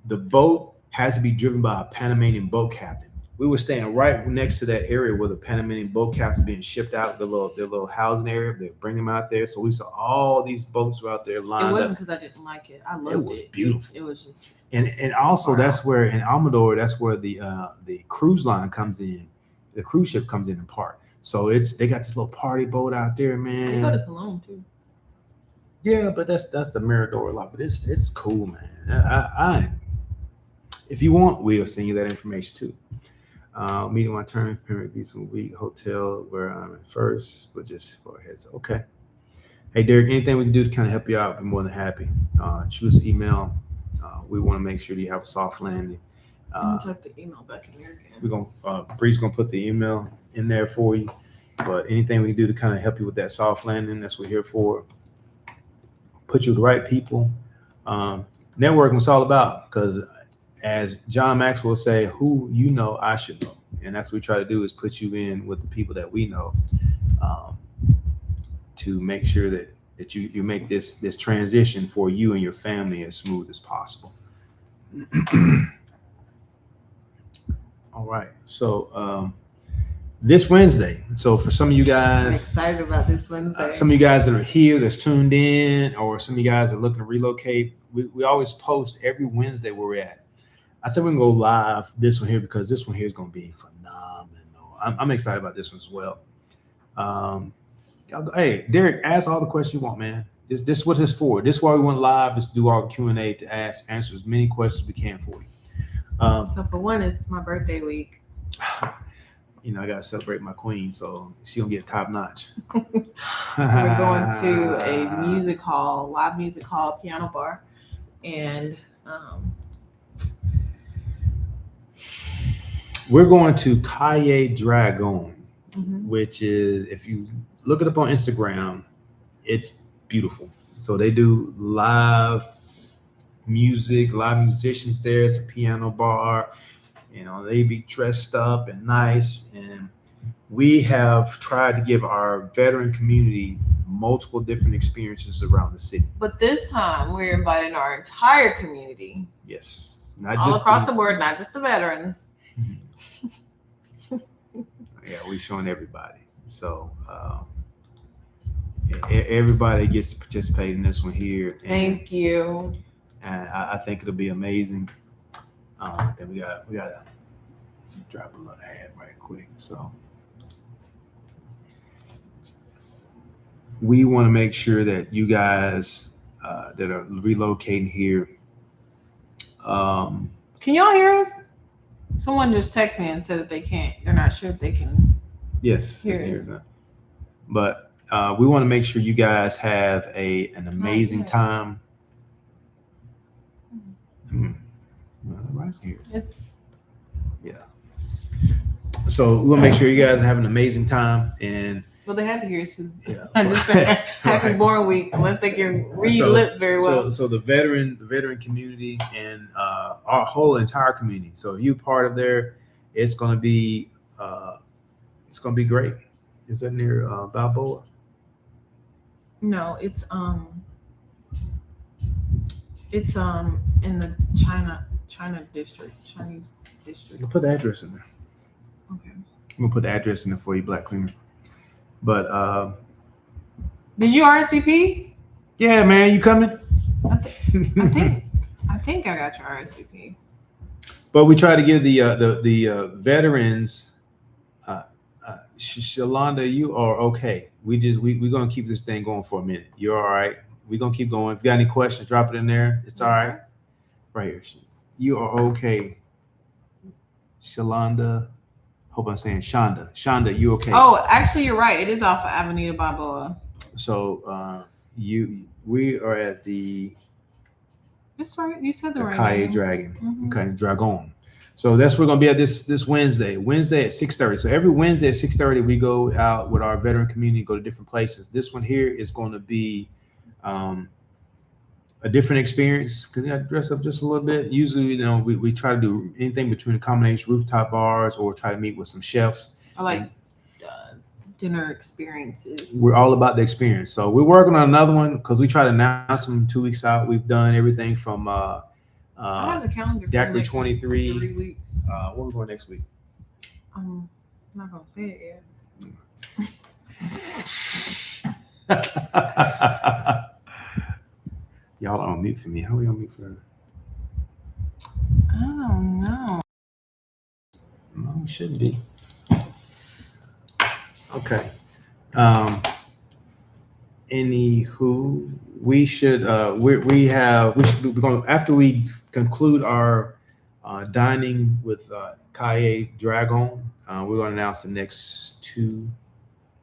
the boat has to be driven by a Panamanian boat captain. We were staying right next to that area where the Panamanian boat captain being shipped out, their little housing area. They bring them out there. So we saw all these boats were out there lined up. It wasn't because I didn't like it. I loved it. It was beautiful. It was just. And also that's where in Amador, that's where the cruise line comes in. The cruise ship comes in and park. So they got this little party boat out there, man. They go to Cologne too. Yeah, but that's the Mirador lot. But it's cool, man. I if you want, we'll send you that information too. Meeting my term, parent visa week, hotel where I'm at first, but just for a heads up. Okay. Hey, Derek, anything we can do to kind of help you out, be more than happy. Shoot us an email. We want to make sure that you have a soft landing. I'm gonna type the email back in here again. We're gonna Bree's gonna put the email in there for you. But anything we can do to kind of help you with that soft landing, that's what we're here for. Put you with the right people. Networking was all about, because as John Maxwell say, who you know, I should know. And that's what we try to do, is put you in with the people that we know, to make sure that you make this transition for you and your family as smooth as possible. All right. So this Wednesday. So for some of you guys, I'm excited about this Wednesday. Some of you guys that are here, that's tuned in, or some of you guys that are looking to relocate, we always post every Wednesday where we're at. I think we can go live this one here because this one here is going to be phenomenal. I'm excited about this one as well. Hey, Derek, ask all the questions you want, man. This is what it's for. This is why we went live, is to do all the Q&A, to answer as many questions as we can for you. So for one, it's my birthday week. You know, I got to celebrate my queen, so she going to get top notch. So we're going to a music hall, live music hall, piano bar. And we're going to Calle Dragon, mhm. which is, if you look it up on Instagram, it's beautiful. So they do live music, live musicians there. It's a piano bar. You know, they be dressed up and nice. And we have tried to give our veteran community multiple different experiences around the city. But this time we're inviting our entire community. Yes. Not all just across the board, not just the veterans. Yeah, we're showing everybody. So everybody gets to participate in this one here. And, Thank you. And I think it'll be amazing. Then we gotta drop a little ad right quick. So we want to make sure that you guys that are relocating here. Can y'all hear us? Someone just texted me and said that they can't. They're not sure if they can. Yes, hear us. But we want to make sure you guys have an amazing time. Well, everybody's here. Yeah. So we want to make sure you guys are having an amazing time. And well, they have to hear us. Yeah. I just said happy born week, unless they can read lips very well. So the veteran community and our whole entire community. So if you're part of there, it's gonna be great. Is that near Balboa? No, it's in the China district, Chinese district. We'll put the address in there. Okay. I'm gonna put the address in there for you, Black Cleaner. But did you RSVP? Yeah, man, you coming? I think I got your RSVP. But we try to give the veterans. Shalonda, you are okay. We're gonna keep this thing going for a minute. You're all right. We're gonna keep going. If you got any questions, drop it in there. It's all right. Right here. You are okay. Shalonda. Hope I'm saying Shonda. Shonda, you okay? Oh, actually, you're right. It is off of Avenida Balboa. So we are at the. That's right. You said the right Calle name. Dragon. Mm-hmm. Okay, Dragon. So that's where we're gonna be at this Wednesday. Wednesday at 6:30. So every Wednesday at 6:30, we go out with our veteran community, go to different places. This one here is going to be a different experience because you got to dress up just a little bit. Usually, you know, we try to do anything between a combination rooftop bars or try to meet with some chefs. I like dinner experiences. We're all about the experience. So we're working on another one because we try to announce them 2 weeks out. We've done everything from I have the calendar. Daiquiri 23. 3 weeks. Where are we going next week? I'm not gonna say it yet. Y'all are on mute for me. How are we on mute for her? I don't know. No, it shouldn't be. Okay. Anywho, we should we're going after we conclude our dining with Calle Dragon. We're going to announce the next two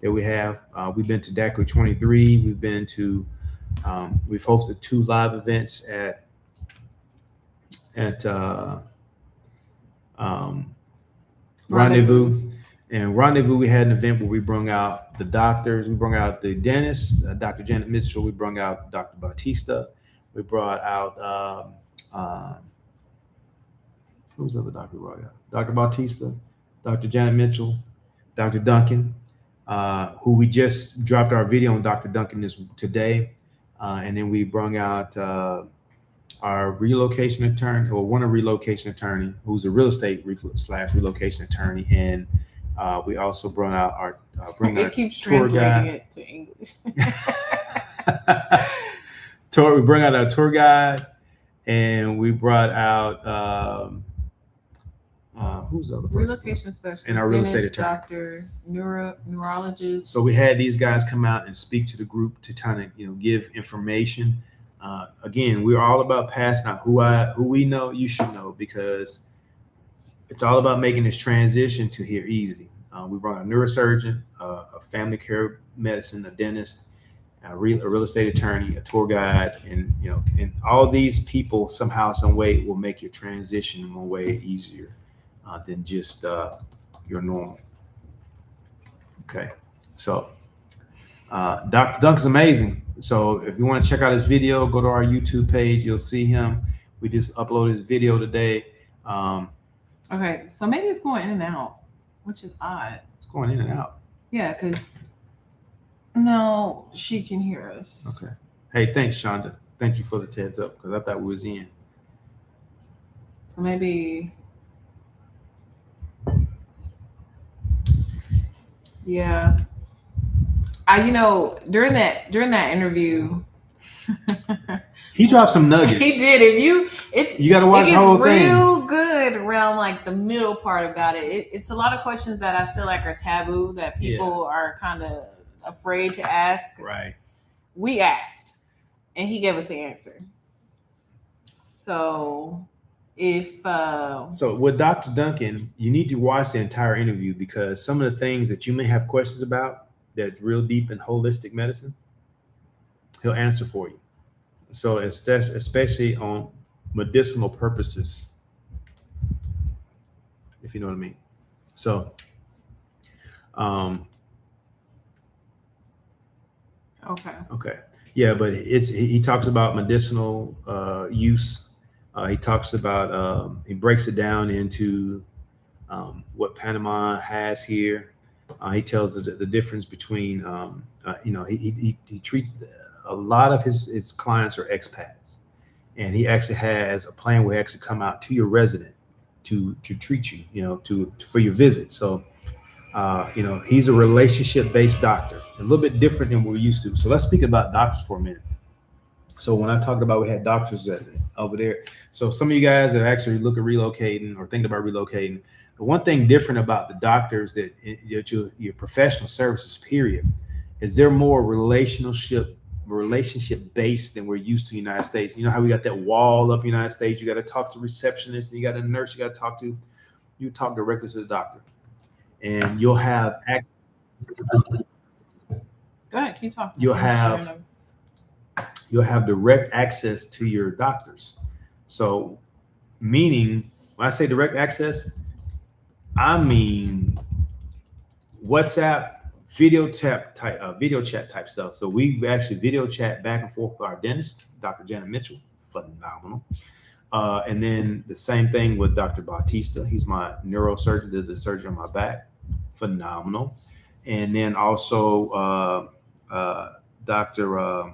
that we have. We've been to Daiquiri 23. We've been to we've hosted 2 live events at Rendezvous. And Rendezvous, we had an event where we brought out the doctors. We brought out the dentist, Dr. Janet Mitchell. We brought out Dr. Bautista. We brought out who was the other doctor we brought out? Dr. Bautista, Dr. Janet Mitchell, Dr. Duncan, who we just dropped our video on Dr. Duncan today. And then we brought out our relocation attorney, or one of relocation attorney, who's a real estate / relocation attorney. And we also brought out our tour guide. It to English. We brought out our tour guide, and we brought out Who's the other person? Relocation specialist. And our real estate dentist, attorney. doctor, neurologist. So we had these guys come out and speak to the group to kind of give information. Again, we're all about passing out who we know you should know, because it's all about making this transition to here easy. We brought a neurosurgeon, a family care medicine, a dentist, a real estate attorney, a tour guide, and and all these people somehow, some way will make your transition in one way easier than just your normal. Okay, so Dr. Duncan's amazing. So if you want to check out his video, go to our YouTube page. You'll see him. We just uploaded his video today. Okay, so maybe it's going in and out, which is odd. It's going in and out. Yeah, because no, she can hear us. Okay. Hey, thanks, Shonda. Thank you for the heads up, because I thought we was in. So maybe, yeah. During that interview, he dropped some nuggets. He did. You got to watch the whole thing. Real good around like the middle part about it. It's a lot of questions that I feel like are taboo, that people are kind of afraid to ask. Right. We asked, and he gave us the answer. So so with Dr. Duncan, you need to watch the entire interview, because some of the things that you may have questions about that's real deep in holistic medicine, he'll answer for you. So it's especially on medicinal purposes, if you know what I mean. So, okay, yeah, but he talks about medicinal use. He talks about he breaks it down into what Panama has here. He tells the difference between he treats a lot of his clients are expats, and he actually has a plan where he actually come out to your resident to treat you, for your visit. So he's a relationship-based doctor, a little bit different than we're used to. So let's speak about doctors for a minute. So when I talked about we had doctors over there, so some of you guys that actually look at relocating or think about relocating, the one thing different about the doctors that your professional services period is they're more relationship based than we're used to in the United States. You know how we got that wall up in the United States, you got to talk to receptionists, and you got a nurse you got to talk to. You talk directly to the doctor, and you'll have go ahead, keep talking. You'll have direct access to your doctors. So meaning, when I say direct access, I mean WhatsApp, video chat type stuff. So we actually video chat back and forth with our dentist, Dr. Janet Mitchell, phenomenal. And then the same thing with Dr. Bautista. He's my neurosurgeon, did the surgery on my back, phenomenal. And then also Dr.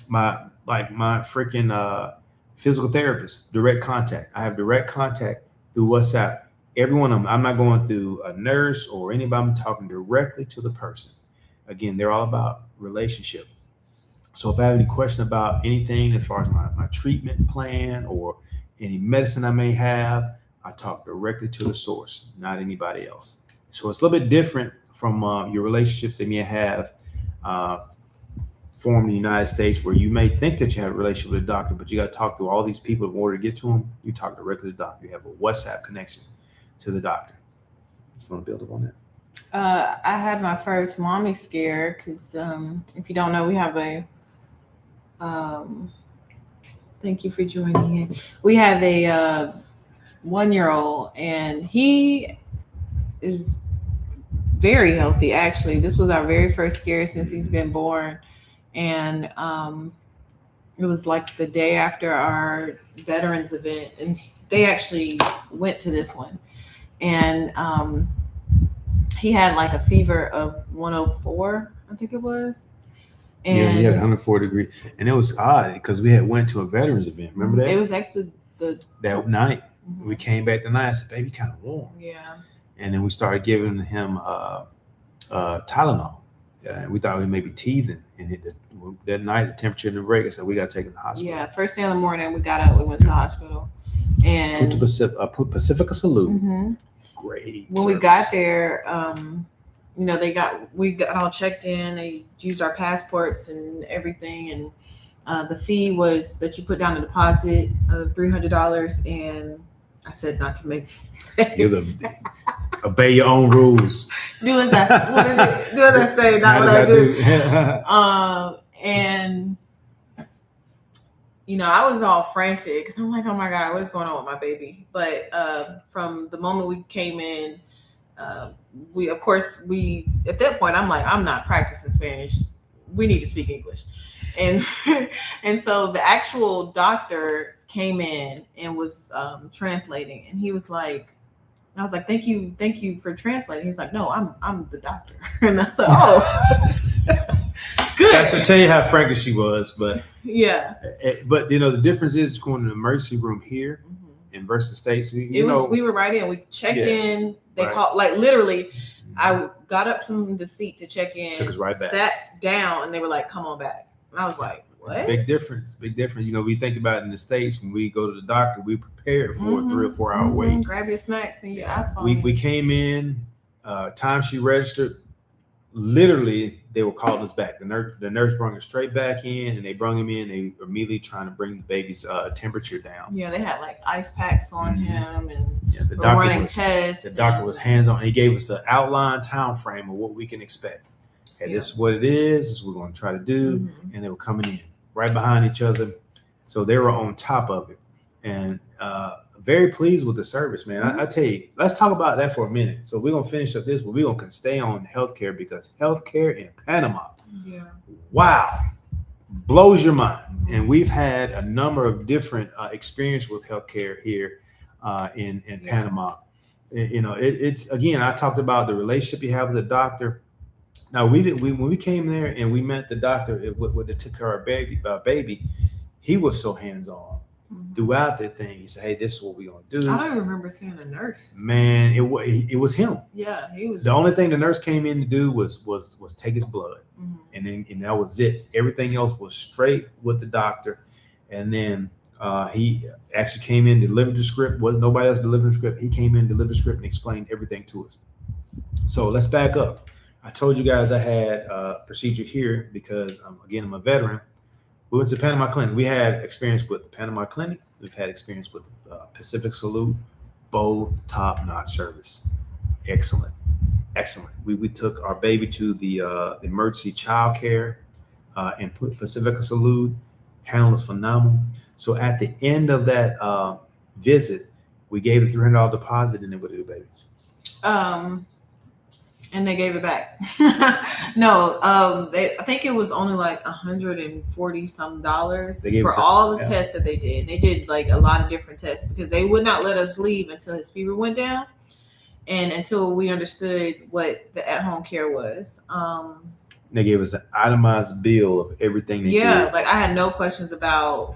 my freaking physical therapist, direct contact. I have direct contact through WhatsApp. Every one of them. I'm not going through a nurse or anybody. I'm talking directly to the person. Again, they're all about relationship. So if I have any question about anything as far as my treatment plan or any medicine I may have, I talk directly to the source, not anybody else. So it's a little bit different from your relationships that you may have formed in the United States, where you may think that you have a relationship with a doctor, but you got to talk to all these people in order to get to them. You talk directly to the doctor. You have a WhatsApp connection to the doctor. Just want to build up on that. I had my first mommy scare because if you don't know, we have a thank you for joining in. We have a 1-year-old, and he is very healthy. Actually, this was our very first scare since he's been born, and it was like the day after our veterans event, and they actually went to this one, and he had like a fever of 104, I think it was. And yeah, he had 104 degree, and it was odd because we had went to a veterans event. Remember that? It was actually that night. Mm-hmm. We came back tonight. I said, "Baby, kind of warm." Yeah. And then we started giving him Tylenol. We thought we may be teething, and that night the temperature didn't break. I said, "We got to take him to the hospital." Yeah. First thing in the morning, we got up. We went to the hospital, And Pacifica Salute. Mhm. Great. When we got there, you know, we got all checked in. They used our passports and everything, and the fee was that you put down a deposit of $300. And I said not to make sense. Obey your own rules. Do as I what is it? Do as I say, not what I do. And you know, I was all frantic because I'm like, oh my God, what is going on with my baby? But from the moment we came in, we at that point, I'm like, I'm not practicing Spanish. We need to speak English. And and so the actual doctor came in and was translating, and he was like, I was like, thank you for translating. He's like, no, I'm the doctor. And I was like, oh, good. I should tell you how frank she was, but yeah. But you know, the difference is going to the emergency room here in versus States. We were right in. We checked in. They called, like, literally. I got up from the seat to check in. Took us right back. Sat down, and they were like, come on back. And I was like, what? Big difference. You know, we think about it in the States, when we go to the doctor, we prepared for a 3 or 4 hour wait. Grab your snacks and your iPhone. We came in, time she registered, literally they were calling us back. The nurse brought us straight back in, and they brought him in. They were immediately trying to bring the baby's temperature down. Yeah, they had like ice packs on him, and the doctor running tests. The doctor was hands on. He gave us an outline time frame of what we can expect. Hey, this is what it is. This is what we're going to try to do. And they were coming in right behind each other, so they were on top of it, and very pleased with the service, man. I tell you, let's talk about that for a minute. So we're gonna finish up this, but we're gonna stay on healthcare, because healthcare in Panama, wow, blows your mind. And we've had a number of different experience with healthcare here in Panama. You know, it's again, I talked about the relationship you have with the doctor. Now when we came there and we met the doctor when they took care of our baby, he was so hands-on throughout the thing. He said, hey, this is what we're gonna do. I don't even remember seeing a nurse. Man, it was him. Yeah, he was. The only thing the nurse came in to do was take his blood, and that was it. Everything else was straight with the doctor. And then he actually came in, delivered the script. Wasn't nobody else delivering the script. He came in, delivered the script, and explained everything to us. So let's back up. I told you guys I had a procedure here because again, I'm a veteran. We went to Panama Clinic. We had experience with the Panama Clinic. We've had experience with Pacific Salute, both top-notch service. Excellent. We took our baby to the emergency child care and Pacifica Salute. Handled us phenomenal. So at the end of that visit, we gave a $300 deposit, and then what did the baby? And they gave it back. No, I think it was only like $140 some for all the tests that they did. They did like a lot of different tests because they would not let us leave until his fever went down and until we understood what the at-home care was. They gave us an itemized bill of everything they did. Like I had no questions about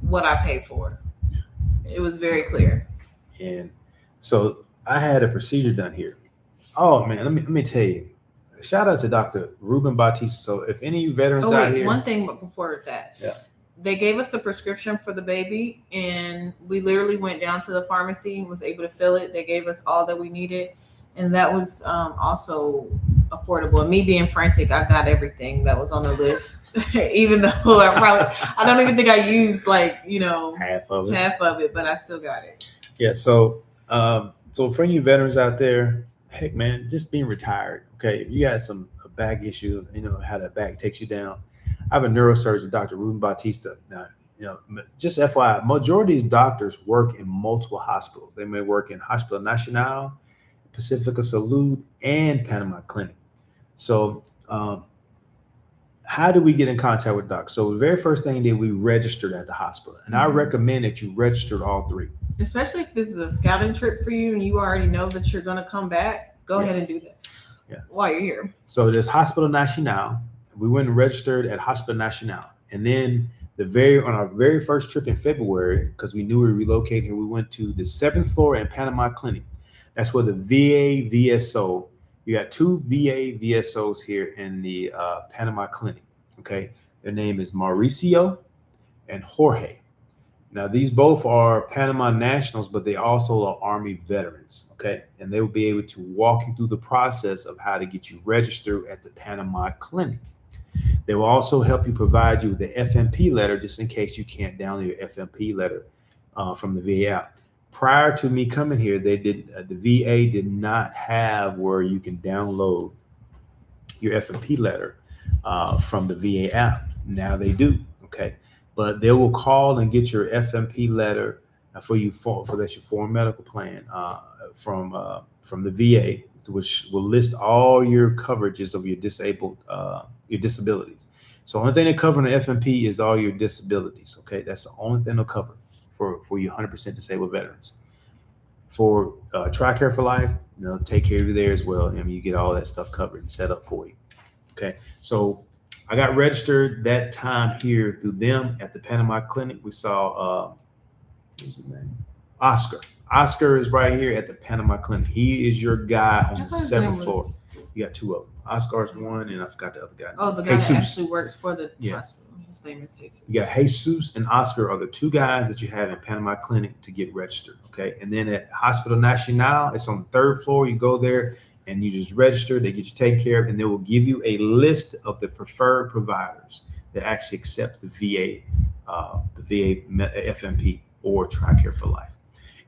what I paid for. It was very clear. And so I had a procedure done here. Oh man, let me tell you. Shout out to Dr. Ruben Bautista. So if any of you veterans out here, one thing before that, they gave us the prescription for the baby, and we literally went down to the pharmacy and was able to fill it. They gave us all that we needed, and that was also affordable. And me being frantic, I got everything that was on the list, even though I don't even think I used half of it, but I still got it. Yeah. So for you veterans out there, heck man, just being retired. Okay, if you got a back issue, you know how that back takes you down. I have a neurosurgeon, Dr. Ruben Bautista. Now, just FYI, majority of doctors work in multiple hospitals. They may work in Hospital Nacional, Pacifica Salud, and Panama Clinic. So how do we get in contact with docs? So the very first thing that we registered at the hospital, and I recommend that you registered all three. Especially if this is a scouting trip for you and you already know that you're going to come back, go ahead and do that while you're here. So there's Hospital Nacional. We went and registered at Hospital Nacional. And then on our very first trip in February, because we knew we were relocating, we went to the 7th floor in Panama Clinic. That's where the VA VSO, you got 2 VA VSOs here in the Panama Clinic. Okay. Their name is Mauricio and Jorge. Now, these both are Panama nationals, but they also are Army veterans, okay? And they will be able to walk you through the process of how to get you registered at the Panama Clinic. They will also help you provide you with the FMP letter just in case you can't download your FMP letter from the VA app. Prior to me coming here, the VA did not have where you can download your FMP letter from the VA app. Now they do, okay? But they will call and get your FMP letter for you for that's your foreign medical plan from the VA, which will list all your coverages of your disabilities. So the only thing they cover in the FMP is all your disabilities. Okay, that's the only thing they'll cover for you 100% disabled veterans. For TRICARE for Life, take care of you there as well. I mean, you get all that stuff covered and set up for you. Okay, so I got registered that time here through them at the Panama Clinic. We saw what's his name? Oscar. Oscar is right here at the Panama Clinic. He is your guy on the 7th floor. You got two of them. Oscar's one, and I forgot the other guy. Oh, the guy that actually works for the hospital. His name is Jesus. You got Jesus and Oscar are the two guys that you have in Panama Clinic to get registered. Okay, and then at Hospital Nacional, it's on the 3rd floor. You go there and you just register. They get you taken care of, and they will give you a list of the preferred providers that actually accept the VA FMP or TRICARE for Life.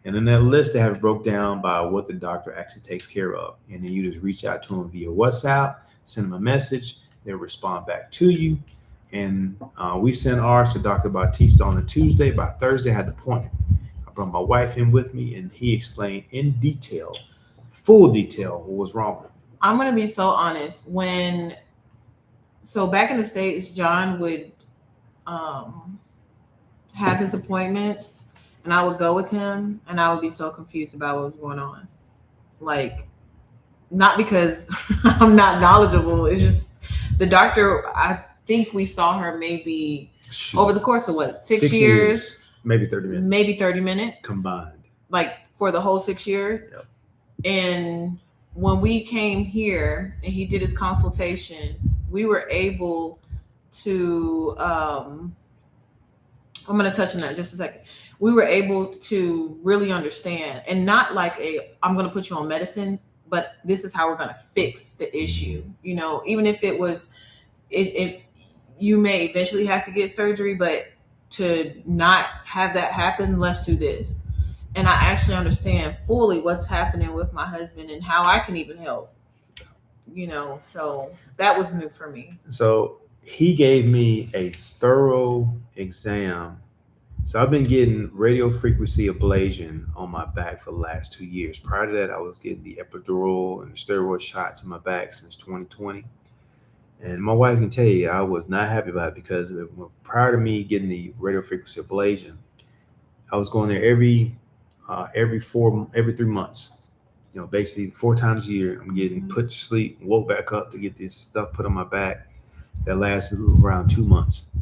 And in that list, they have it broke down by what the doctor actually takes care of. And then you just reach out to them via WhatsApp, send them a message. They'll respond back to you. And we sent ours to Dr. Bautista on a Tuesday. By Thursday, I had the appointment. I brought my wife in with me, and he explained in detail, full detail, what was wrong with me. I'm going to be so honest. So back in the States, John would have his appointments, and I would go with him, and I would be so confused about what was going on. Like, not because I'm not knowledgeable. It's just the doctor, I think we saw her maybe over the course of what, 6 years? Maybe 30 minutes. Maybe 30 minutes. Combined. Like for the whole 6 years. Yep. And when we came here and he did his consultation, we were able to, I'm going to touch on that in just a second. We were able to really understand, and not like I'm going to put you on medicine, but this is how we're going to fix the issue. Even if it was, you may eventually have to get surgery, but to not have that happen, let's do this. And I actually understand fully what's happening with my husband and how I can even help, so that was new for me. So he gave me a thorough exam. So I've been getting radio frequency ablation on my back for the last 2 years. Prior to that, I was getting the epidural and the steroid shots in my back since 2020. And my wife can tell you, I was not happy about it because prior to me getting the radio frequency ablation, I was going there every 3 months. Basically 4 times a year. I'm getting put to sleep, woke back up to get this stuff put on my back. That lasted around 2 months.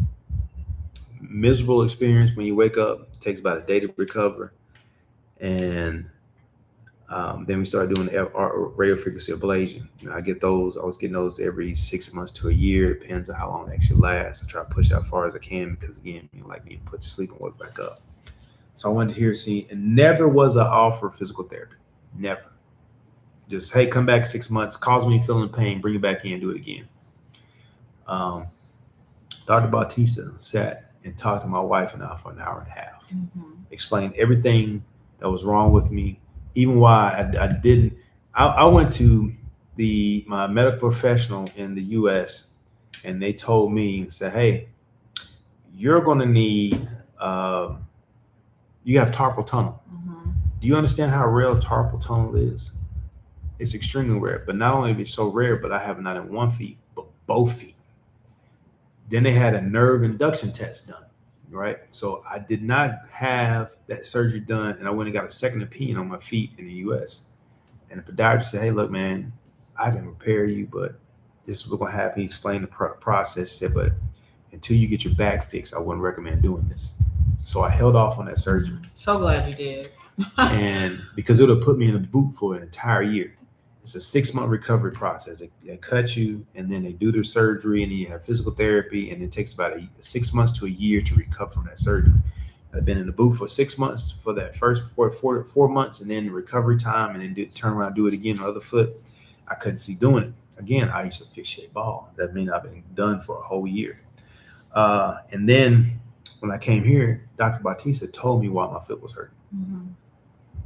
Miserable experience when you wake up. It takes about a day to recover. And then we started doing the radio frequency ablation. I get those. I was getting those every 6 months to a year. Depends on how long they actually last. I try to push out as far as I can because, again, like being put to sleep and wake back up. So I wanted to hear, and never was an offer of physical therapy. Never. Just, hey, come back 6 months. Cause me feeling pain. Bring it back in. Do it again. Dr. Bautista sat and talked to my wife and I for an hour and a half. Explained everything that was wrong with me, even why I didn't. I went to my medical professional in the U.S. and they told me, said, hey, you're going to need, you have carpal tunnel. Do you understand how rare carpal tunnel is? It's extremely rare, but not only is it so rare, but I have it not in one feet, but both feet. Then they had a nerve induction test done, right? So I did not have that surgery done, and I went and got a second opinion on my feet in the U.S. And the podiatrist said, hey, look, man, I can repair you, but this is what's going to happen. He explained the process. He said, but until you get your back fixed, I wouldn't recommend doing this. So I held off on that surgery. So glad you did. And because it would have put me in a boot for an entire year. It's a 6-month recovery process. They cut you, and then they do their surgery, and then you have physical therapy, and it takes about 6 months to a year to recover from that surgery. I'd been in the booth for 6 months for that first 4 months, and then the recovery time, and then turn around and do it again on the other foot. I couldn't see doing it. Again, I used to fixate ball. That means I've been done for a whole year. And then when I came here, Dr. Bautista told me why my foot was hurting. Mm-hmm.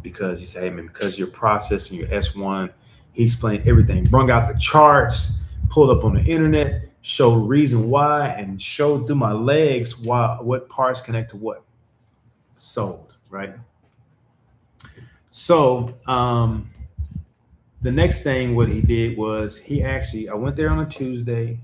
Because he said, hey, man, because you're processing your S1. He explained everything, brung out the charts, pulled up on the internet, showed reason why, and showed through my legs what parts connect to what. Sold, right? So the next thing what he did was I went there on a Tuesday,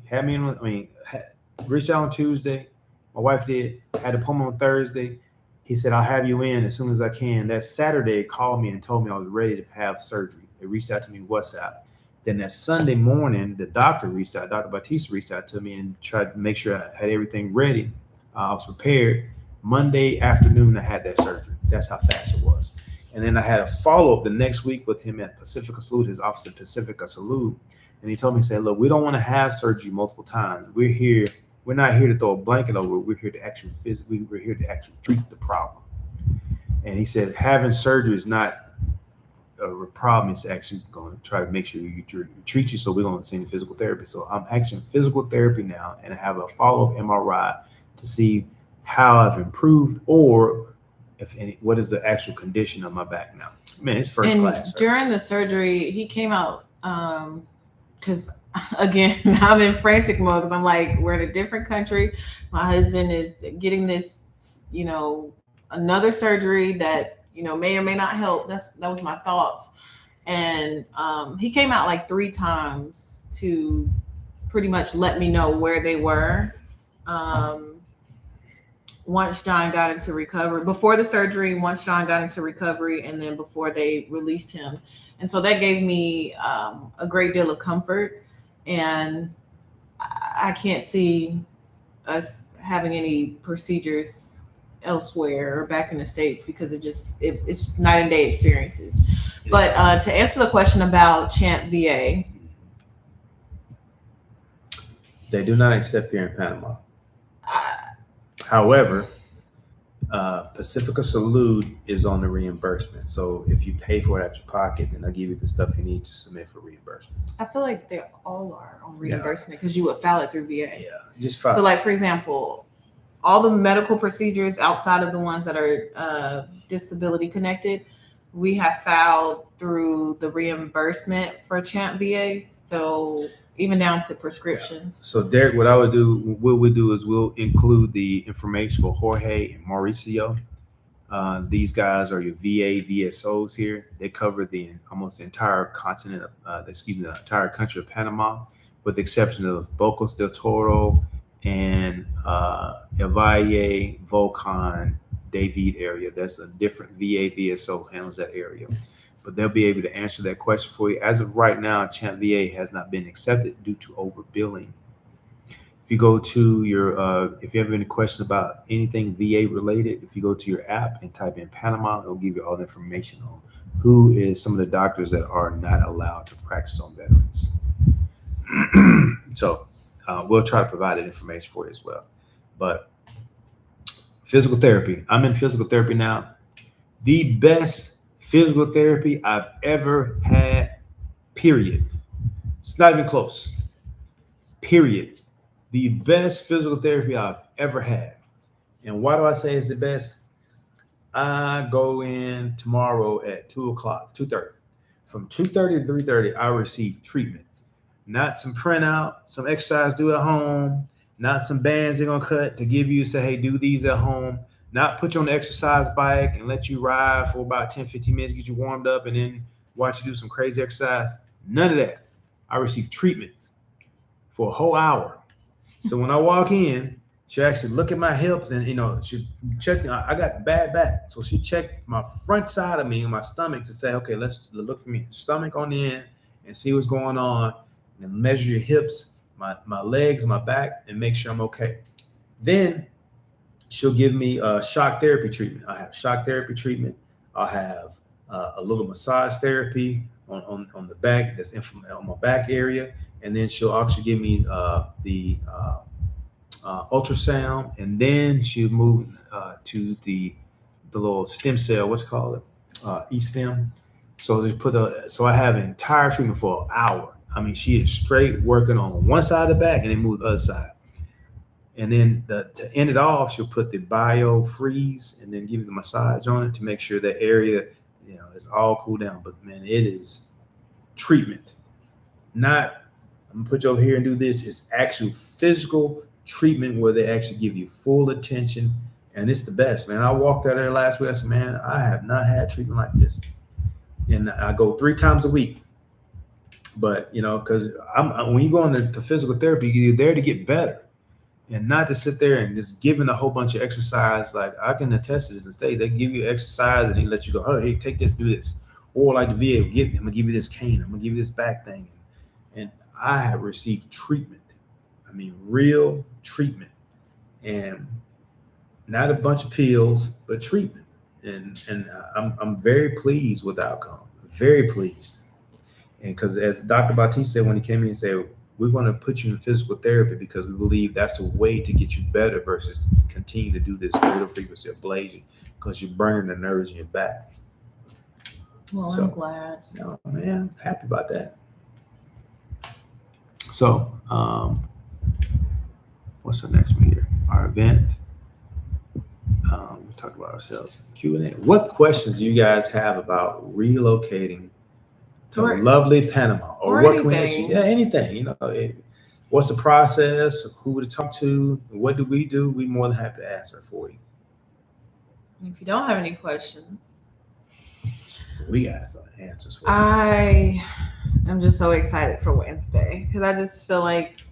reached out on Tuesday. My wife did, had to pull me on Thursday. He said, I'll have you in as soon as I can. That Saturday, he called me and told me I was ready to have surgery. They reached out to me on WhatsApp. Then that Sunday morning, the doctor reached out, Dr. Bautista reached out to me and tried to make sure I had everything ready. I was prepared. Monday afternoon, I had that surgery. That's how fast it was. And then I had a follow-up the next week with him at Pacifica Salute, his office at Pacifica Salute. And he told me, said, look, we don't want to have surgery multiple times. We're not here to throw a blanket over it. We're here to actually treat the problem. And he said, having surgery is not a problem. It's actually going to try to make sure you treat you. So we're going to send you physical therapy. So I'm actually in physical therapy now, and I have a follow-up MRI to see how I've improved, or if any, what is the actual condition of my back now. Man, it's first class. During the surgery, he came out because again, I'm in frantic mode because I'm like, we're in a different country. My husband is getting this, another surgery that, may or may not help. That was my thoughts. And he came out like 3 times to pretty much let me know where they were. Once John got into recovery, before the surgery, once John got into recovery, and then before they released him. And so that gave me a great deal of comfort. And I can't see us having any procedures elsewhere or back in the States because it's night and day experiences. But to answer the question about Champ VA, they do not accept here in Panama. However, Pacifica Salute is on the reimbursement. So if you pay for it out your pocket, then they'll give you the stuff you need to submit for reimbursement. I feel like they all are on reimbursement because you would file it through VA. Yeah, just file. So like, for example, all the medical procedures outside of the ones that are disability connected, we have filed through the reimbursement for Champ VA. So even down to prescriptions. So Derek, what we do is we'll include the information for Jorge and Mauricio. These guys are your VA VSOs here. They cover almost the entire continent, the entire country of Panama, with the exception of Bocas del Toro and El Valle, Volcan, David area. That's a different VA VSO handles that area. But they'll be able to answer that question for you. As of right now, Champ VA has not been accepted due to overbilling. If you go to if you have any questions about anything VA related, if you go to your app and type in Panama, it'll give you all the information on who is some of the doctors that are not allowed to practice on veterans. So we'll try to provide that information for you as well. But physical therapy, I'm in physical therapy now. The best physical therapy I've ever had, period. It's not even close, period. The best physical therapy I've ever had. And why do I say it's the best? I go in tomorrow at 2:30. From 2:30 to 3:30, I receive treatment. Not some printout, some exercise do at home, not some bands they're gonna cut to give you, say, hey, do these at home. Not put you on the exercise bike and let you ride for about 10, 15 minutes, get you warmed up, and then watch you do some crazy exercise. None of that. I received treatment for a whole hour. So when I walk in, she actually look at my hips and, she checked. I got bad back. So she checked my front side of me and my stomach to say, okay, let's look for me. Stomach on the end and see what's going on, and measure your hips, my legs, my back, and make sure I'm okay. Then she'll give me shock therapy treatment. I have shock therapy treatment. I'll have a little massage therapy on the back, that's on my back area. And then she'll actually give me the ultrasound. And then she'll move to the little stem cell, what's it called, e-stem. So so I have an entire treatment for an hour. I mean, she is straight working on one side of the back and then move the other side. And then to end it off, she'll put the bio freeze and then give you the massage on it to make sure that area, is all cooled down. But man, it is treatment. Not, I'm gonna put you over here and do this. It's actual physical treatment where they actually give you full attention. And it's the best, man. I walked out there last week. I said, man, I have not had treatment like this. And I go 3 times a week. But, because when you go into physical therapy, you're there to get better. And not to sit there and just giving a whole bunch of exercise. Like, I can attest to this and say they give you exercise and they let you go, oh, hey, take this, do this. Or like the VA, I'm gonna give you this cane, I'm gonna give you this back thing. And I have received treatment. I mean, real treatment. And not a bunch of pills, but treatment. And I'm very pleased with the outcome. Very pleased. And because as Dr. Batiste said when he came in and said, we're going to put you in physical therapy because we believe that's a way to get you better versus continue to do this radio frequency ablation because you're burning the nerves in your back. Well, I'm glad. Oh, man, happy about that. So, what's the next one here? Our event. We talked about ourselves. Q&A. What questions do you guys have about relocating to lovely Panama, or what can we ask you? Yeah, anything. What's the process? Who would talk to? What do? We're more than happy to answer it for you. If you don't have any questions, we got some answers for you. I am just so excited for Wednesday because I just feel like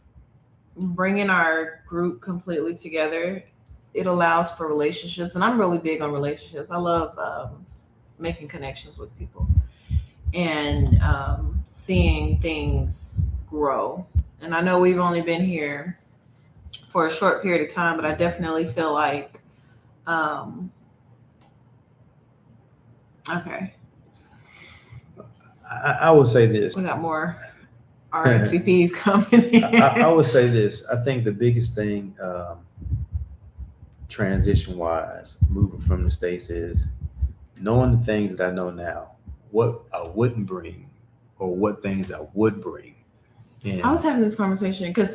bringing our group completely together, it allows for relationships, and I'm really big on relationships. I love making connections with people. And seeing things grow. And I know we've only been here for a short period of time, but I definitely feel like, okay. I would say this. We got more RSVPs coming in. I would say this. I think the biggest thing transition-wise, moving from the States is knowing the things that I know now. What I wouldn't bring or what things I would bring. And I was having this conversation because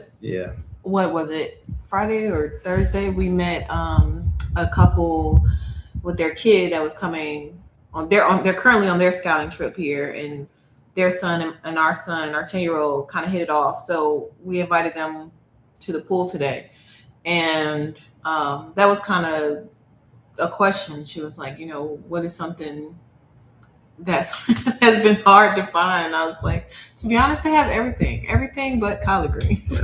what was it, Friday or Thursday? We met a couple with their kid that was coming they're currently on their scouting trip here, and their son and our 10-year-old kind of hit it off. So we invited them to the pool today. And that was kind of a question. She was like, what is something that has been hard to find? I was like, to be honest, they have everything but collard greens.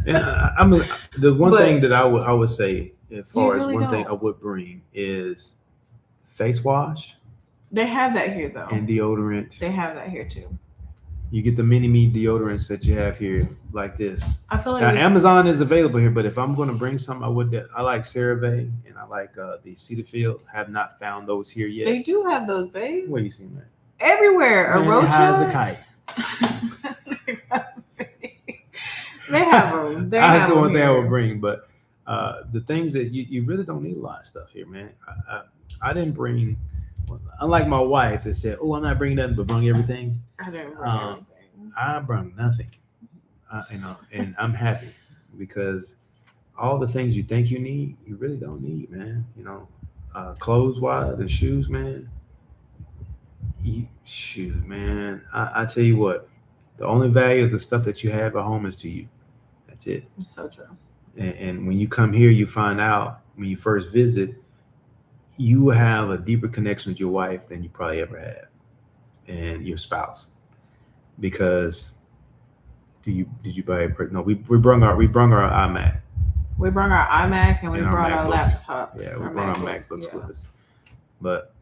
The one thing that I would say, as far as one thing I would bring is face wash. They have that here though, and deodorant. They have that here too. You get the mini-me deodorants that you have here, like this. I feel like now, Amazon is available here, but if I'm going to bring some, I like CeraVe and I like the Cetaphil. Have not found those here yet. They do have those, babe. Where you seen that? Everywhere. Arocha. High as a kite. They have them. That's the one thing I would bring. But the things that you really don't need a lot of stuff here, man. I didn't bring. Unlike my wife that said, "Oh, I'm not bringing nothing, but bring everything." I didn't bring everything. I brought nothing, and I'm happy because all the things you think you need, you really don't need, man. Clothes wise and shoes, man. Shoes, man. I tell you what, the only value of the stuff that you have at home is to you. That's it. It's so true. And when you come here, you find out when you first visit, you have a deeper connection with your wife than you probably ever had, and your spouse. Because did you buy no? We brung our iMac. We brought our iMac and we brought our laptops. Yeah, we brought our MacBooks with us. But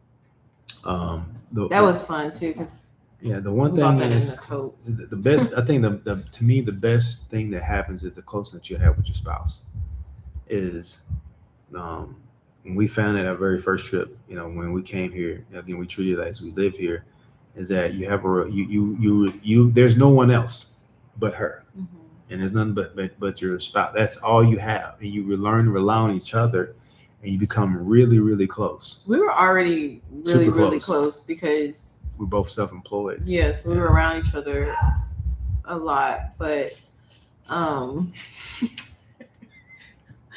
that was fun too, because the one thing is the best. I think to me the best thing that happens is the closeness you have with your spouse. Is when we found it our very first trip, when we came here, again, we treated it as we live here, is that you have there's no one else but her. Mm-hmm. And there's none but your spouse. That's all you have. And you learn to rely on each other. and you become really, really close. We were already really, Super really close. close because We're both self-employed. yes, we were around each other a lot, but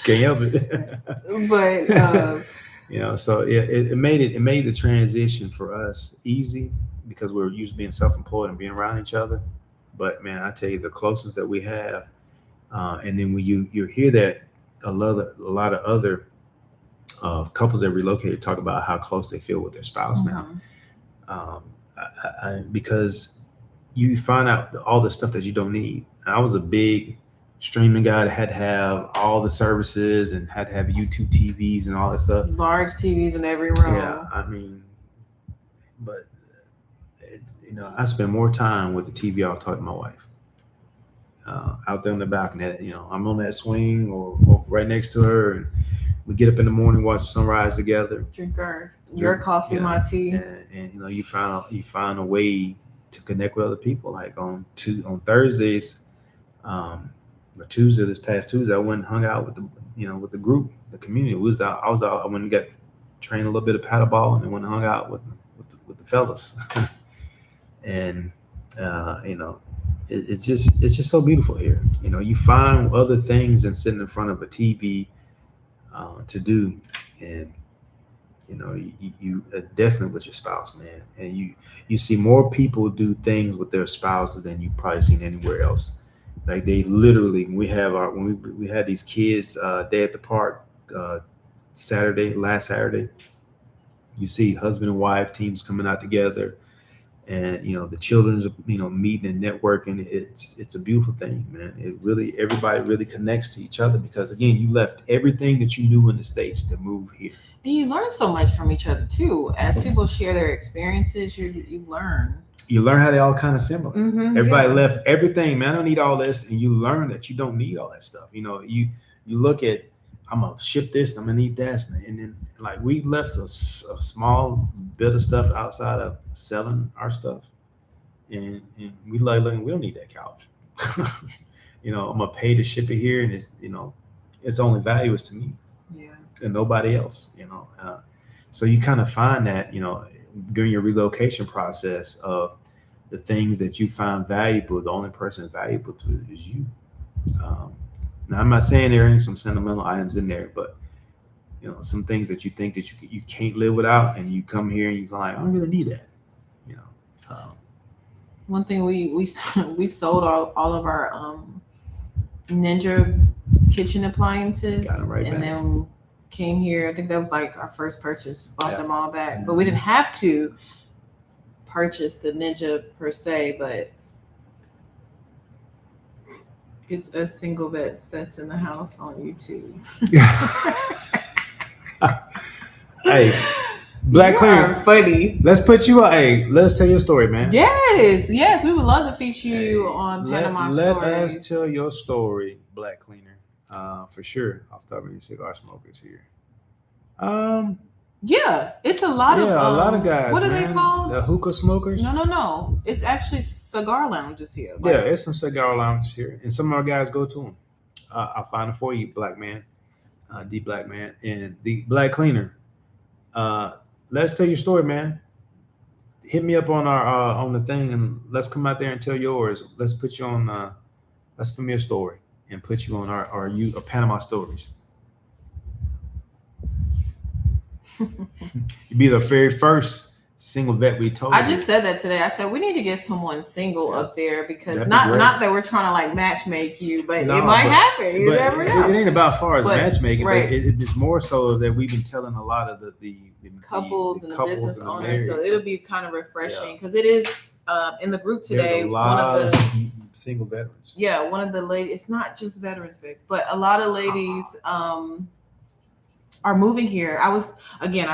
Can't help it. but You know, so it made the transition for us easy because we're used to being self-employed and being around each other. But man, I tell you, the closeness that we have, and then when you hear that a lot of other couples that relocated talk about how close they feel with their spouse now, because you find out all the stuff that you don't need. I was a big streaming guy that had to have all the services and had to have YouTube TVs and all that stuff. large TVs in every room. Yeah, I mean, but I spend more time with the TV I'll talk to my wife out there on the balcony. I'm on that swing or right next to her, and we get up in the morning, watch the sunrise together, Drink your coffee, my tea, and you find a way to connect with other people. Like on Thursdays, or Tuesday, this past Tuesday, I went and hung out with the group, the community. I was out. I went and got trained a little bit of paddleball, and then went and hung out with the fellas. And it's just so beautiful here. You find other things than sitting in front of a TV to do, and you definitely with your spouse, man. And you see more people do things with their spouses than you probably seen anywhere else. Like they literally, when we had these kids day at the park last Saturday, you see husband and wife teams coming out together, and the children's meeting and networking. It's a beautiful thing, man. Everybody really connects to each other because again, you left everything that you knew in the States to move here. And you learn so much from each other too. As people share their experiences, you learn. You learn how they all kind of similar. Everybody yeah. left everything, man. I don't need all this, and you learn that you don't need all that stuff. You look at, I'm gonna ship this, I'm gonna need that, and then like we left a small bit of stuff outside of selling our stuff, and we like looking, we don't need that couch. I'm gonna pay to ship it here, and it's only valuable to me, and nobody else. So you kind of find that during your relocation process of the things that you find valuable, the only person valuable to is you. Now, I'm not saying there ain't some sentimental items in there, but some things that you think that you can't live without, and you come here and you like, I don't really need that. One thing we sold all of our Ninja kitchen appliances, Got 'em right and back. then came here. I think that was like our first purchase. Bought them all back, but we didn't have to purchase the Ninja per se, but it's a single bed that's in the house on YouTube. Hey, Black Cleaner, funny. let's put you up. Hey, let's tell your story, man. Yes, we would love to feature you on Panama Let Stories. us tell your story, Black Cleaner, for sure. Off the top of your cigar smokers here. Yeah, it's a lot of a lot of guys. What are man. they called? The hookah smokers. No. It's actually cigar lounges here. Yeah, it's some cigar lounges here, and some of our guys go to them. I'll find it for you, Black Man, D Black Man, and the Black Cleaner. Let's tell your story, man. Hit me up on our on the thing, and let's come out there and tell yours. Let's put you on. Let's film your story and put you on our Panama Stories. You'd be the very first single vet we told. I just said that today. I said we need to get someone single up there because That'd be not great. that we're trying to like match make you, but it might happen. You never know. It ain't about far as But, matchmaking, right. but it's more so that we've been telling a lot of the couples and the business and the owners, married. so it'll be kind of refreshing because it is in the group today. There's a lot one of the single veterans. Yeah, one of the ladies. It's not just veterans, but a lot of ladies are moving here. I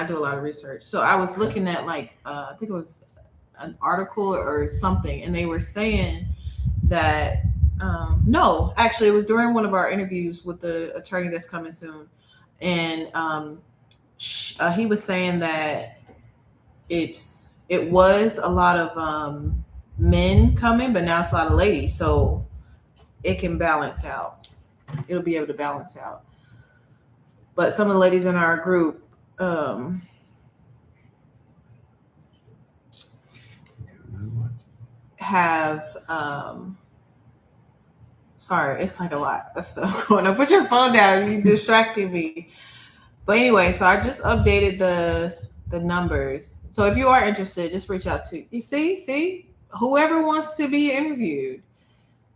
do a lot of research, so I was looking at I think it was an article or something, and they were saying that no, actually, it was during one of our interviews with the attorney that's coming soon, and he was saying that it was a lot of men coming, but now it's a lot of ladies, so it can balance out. It'll be able to balance out. but some of the ladies in our group have sorry, it's like a lot of stuff going on. Put your phone down, you distracting me. But anyway, so I just updated the numbers. So if you are interested, just reach out to you. See, whoever wants to be interviewed.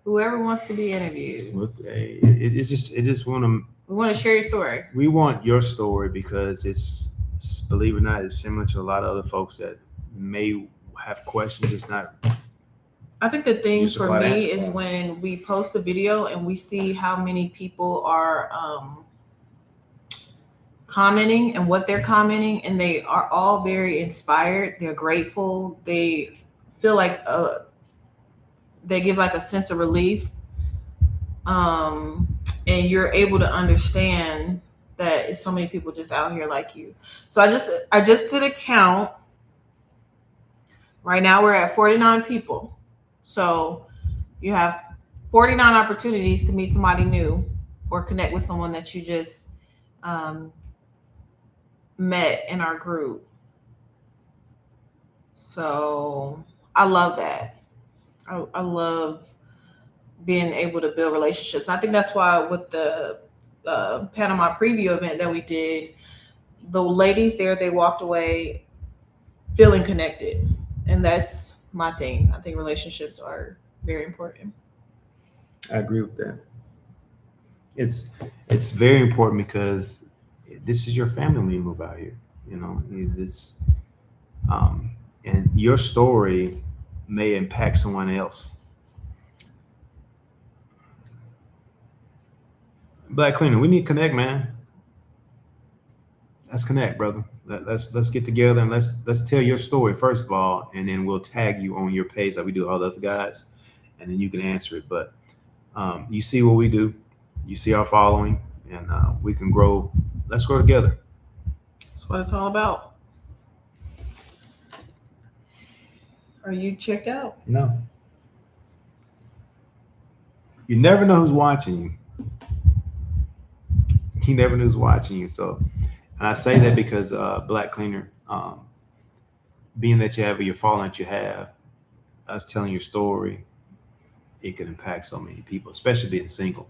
Whoever wants to be interviewed. It just want to. We want to share your story. We want your story because it's believe it or not, it's similar to a lot of other folks that may have questions. It's not. I think the thing for me is when we post a video and we see how many people are commenting and what they're commenting, and they are all very inspired. They're grateful. They feel like they give like a sense of relief. And you're able to understand that it's so many people just out here like you. So I just did a count. Right now we're at 49 people. So you have 49 opportunities to meet somebody new or connect with someone that you just met in our group. So I love that. I love being able to build relationships. I think that's why with the Panama preview event that we did, the ladies there, they walked away feeling connected. And that's my thing. I think relationships are very important. I agree with that. It's very important because this is your family when you move out here. You know, it's and your story may impact someone else. Black Cleaner, we need to connect, man. Let's connect, brother. Let's get together and let's tell your story first of all, and then we'll tag you on your page like we do all the other guys, and then you can answer it. But you see what we do, you see our following, and we can grow. Let's grow together. That's what it's all about. Are you checked out? No. You never know who's watching you. You never know who's watching you. So, and I say that because Black Cleaner, being that you have your following that you have, us telling your story, it can impact so many people, especially being single.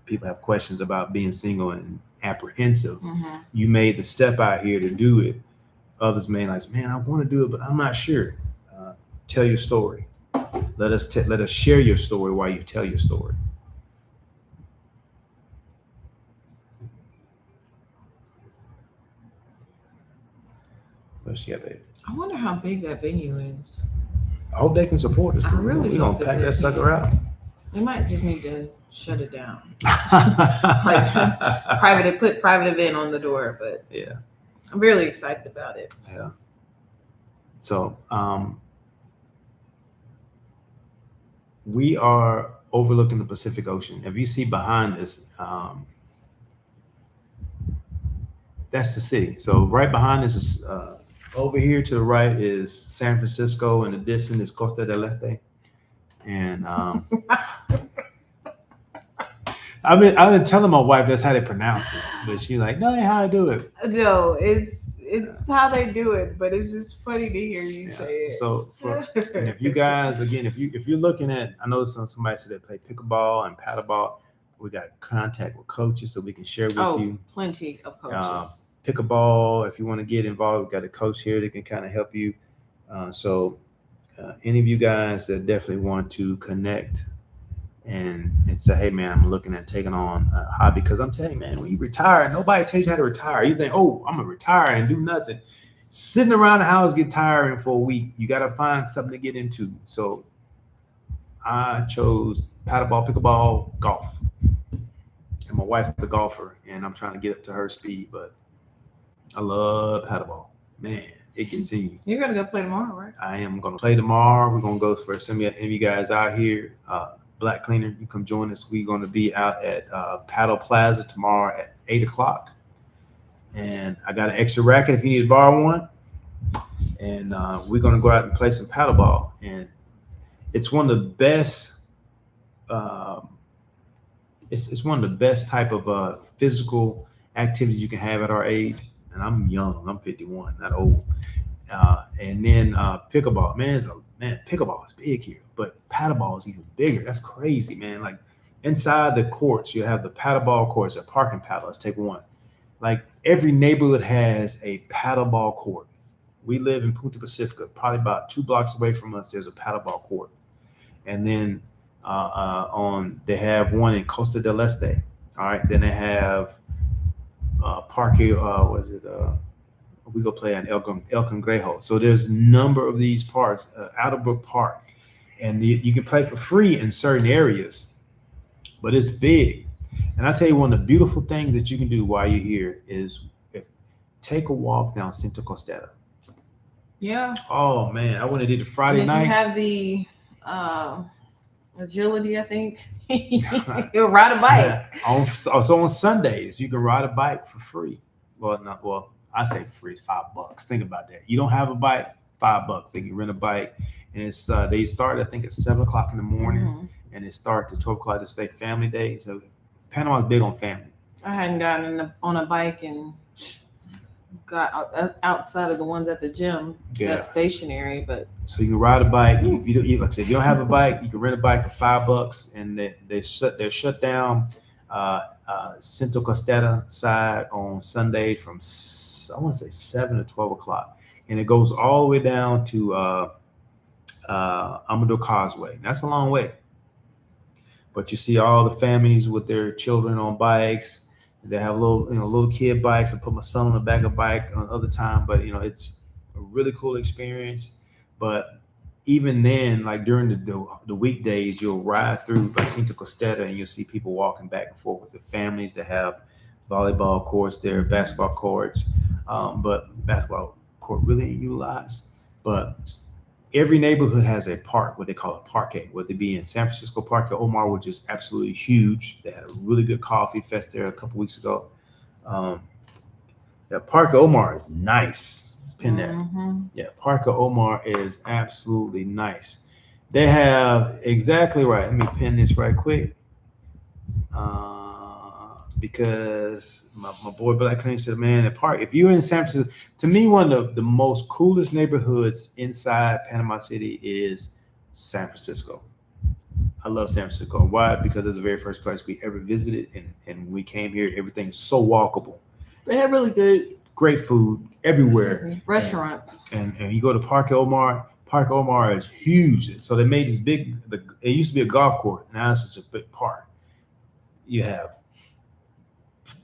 People have questions about being single and apprehensive. Mm-hmm. You made the step out here to do it. Others may like, man, I want to do it, but I'm not sure. Tell your story. Let us share your story while you tell your story. What's baby? I wonder how big that venue is. I hope they can support us. I really We're gonna pack that sucker out. They might just need to shut it down. Like put private event on the door, but yeah, I'm really excited about it. Yeah. So we are overlooking the Pacific Ocean. If you see behind us, that's the city. So right behind us is over here to the right is San Francisco, and the distance is Costa del Este. And I've been telling my wife that's how they pronounce it, but she's like, no, that's how I do it. No, it's how they do it, but it's just funny to hear you say it. So, and if you guys, again, if you're looking at, I know somebody said they play pickleball and paddleball. We got contact with coaches so we can share with you. Plenty of coaches. Pickleball, if you want to get involved, we've got a coach here that can kind of help you. So any of you guys that definitely want to connect and say, hey, man, I'm looking at taking on a hobby. Because I'm telling you, man, when you retire, nobody tells you how to retire. You think, oh, I'm going to retire and do nothing. Sitting around the house, get tiring for a week. You got to find something to get into. So I chose paddleball, pickleball, golf. And my wife's a golfer, and I'm trying to get up to her speed, but I love paddleball. Man, it gets in you. You're going to go play tomorrow, right? I am going to play tomorrow. We're going to go for some of you guys out here. Black Cleaner, you come join us. We're going to be out at Paddle Plaza tomorrow at 8 o'clock. And I got an extra racket if you need to borrow one. And we're going to go out and play some paddleball. And it's one of the best. It's one of the best type of physical activities you can have at our age. And I'm young. I'm 51, not old. And then pickleball, man, pickleball is big here, but paddleball is even bigger. That's crazy, man. Like inside the courts, you have the paddleball courts, a parking paddle. Let's take one. Like every neighborhood has a paddleball court. We live in Punta Pacifica, probably about 2 blocks away from us. There's a paddleball court, and then on they have one in Costa del Este. All right, then they have Parque. Was it? We go play on El Congrejo. So there's a number of these parks, Outerbrook Park, and you can play for free in certain areas, but it's big. And I tell you, one of the beautiful things that you can do while you're here is take a walk down Cinco Costera. Yeah. Oh man, I went and did it Friday and if night. You have the agility, I think. You'll ride a bike. So on Sundays, you can ride a bike for free. Well, I say for free, it's $5. Think about that. You don't have a bike, $5. They can rent a bike, and it's they start I think at 7 o'clock in the morning, and it starts at 12 o'clock. It's their family day. So Panama's big on family. I hadn't gotten on a bike and got outside of the ones at the gym. Yeah. That's stationary, but so you can ride a bike. You like I said, if you don't have a bike, you can rent a bike for $5, and they're shut down Cinco Costera side on Sunday from I want to say 7 to 12 o'clock, and it goes all the way down to Amador Causeway. That's a long way, but you see all the families with their children on bikes. They have little kid bikes. I put my son on the back of a bike on other time, but it's a really cool experience. But even then, like during the weekdays, you'll ride through Cinco Costera and you'll see people walking back and forth with the families that have volleyball courts there, basketball courts, but basketball court really ain't utilized. But every neighborhood has a park, what they call a parque, whether it be in San Francisco Parque Omar, which is absolutely huge. They had a really good coffee fest there a couple weeks ago. Yeah, Parque Omar is nice. Pin that. Yeah, Parque Omar is absolutely nice. They have exactly right. Let me pin this right quick. Because my boy Black Clean said, man, the park, if you're in San Francisco, to me, one of the most coolest neighborhoods inside Panama City is San Francisco. I love San Francisco. Why? Because it's the very first place we ever visited, and we came here, everything's so walkable. They have really great food everywhere. Restaurants. And you go to Parque Omar. Parque Omar is huge. So they made this big, it used to be a golf court. Now it's just a big park. You have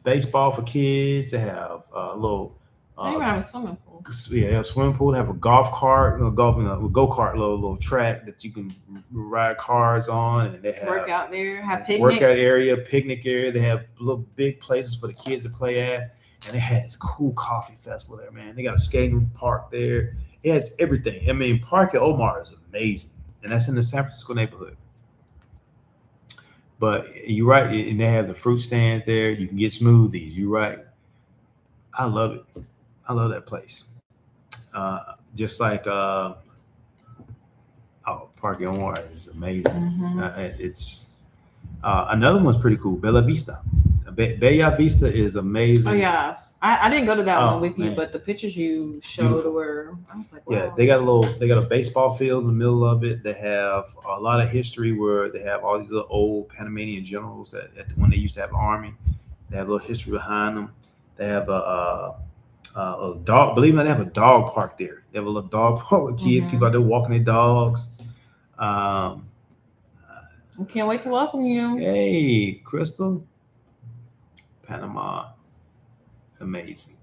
baseball for kids. They have a little. They even have a swimming pool. Yeah, they have a swimming pool. They have a golf cart, go-kart, little track that you can ride cars on, and they have work out there. Have picnics. Workout area, picnic area. They have little big places for the kids to play at, and they had this cool coffee festival there, man. They got a skating park there. It has everything. I mean, Parque Omar is amazing, and that's in the San Francisco neighborhood. But you're right, and they have the fruit stands there. You can get smoothies. You're right. I love it. I love that place. Just like Parque Omar is amazing. It's another one's pretty cool. Bella Vista. Bella Vista is amazing. Oh yeah, I didn't go to that one with you, but the pictures you showed were. I was like, wow. Yeah, they got a baseball field in the middle of it. They have a lot of history where they have all these little old Panamanian generals that when they used to have an army. They have a little history behind them. They have a dog. Believe it or not, they have a dog park there. They have a little dog park with kids. People out there walking their dogs. I can't wait to welcome you. Hey, Crystal. Panama, amazing.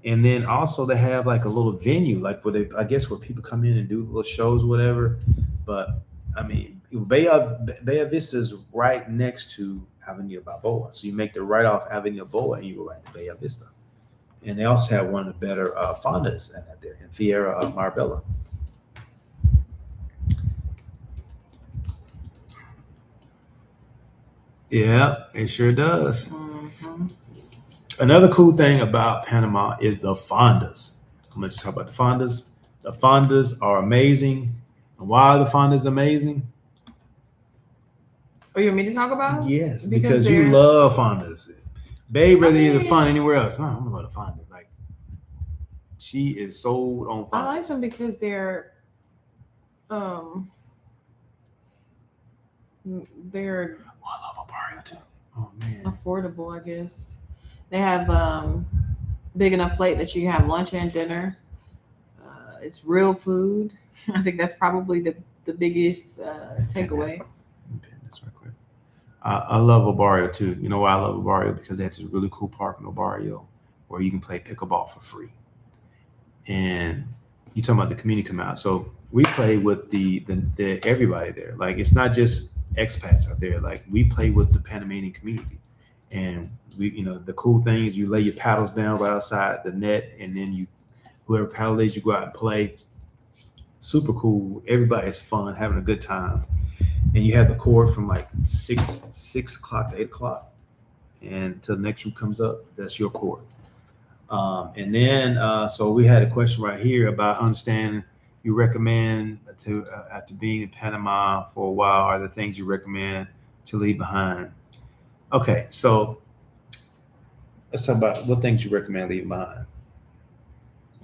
And then also they have like a little venue, like where where people come in and do little shows, whatever. But I mean, Bella Vista is right next to Avenida Balboa, so you make the right off Avenida Balboa and you go right to Bella Vista. And they also have one of the better fondas at there in Fiera Marbella. Yeah, it sure does. Another cool thing about Panama is the fondas. I'm going to talk about the fondas. The fondas are amazing. And why are the fondas amazing? Oh, you want me to talk about them? Yes, because you love fondas. Babe rather either fund anywhere else. I'm gonna go to find it. Like she is sold on I like phonics. them because they're Oh, I love a Barrio too. Oh man. affordable, I guess. They have big enough plate that you can have lunch and dinner. It's real food. I think that's probably the biggest takeaway. This right quick. I love a Barrio too. You know why I love a Barrio? Because they have this really cool park in a Barrio where you can play pickleball for free. And you talking about the community come out. So we play with the everybody there. Like it's not just expats out there. Like we play with the Panamanian community. And we, the cool thing is you lay your paddles down right outside the net, and then whoever paddle lays, you go out and play. Super cool. Everybody's fun, having a good time. And you have the court from like 6 o'clock to 8 o'clock, and until the next group comes up, that's your court. And then, so we had a question right here about understanding. You recommend to after being in Panama for a while, are the things you recommend to leave behind? Okay, so let's talk about what things you recommend leaving behind.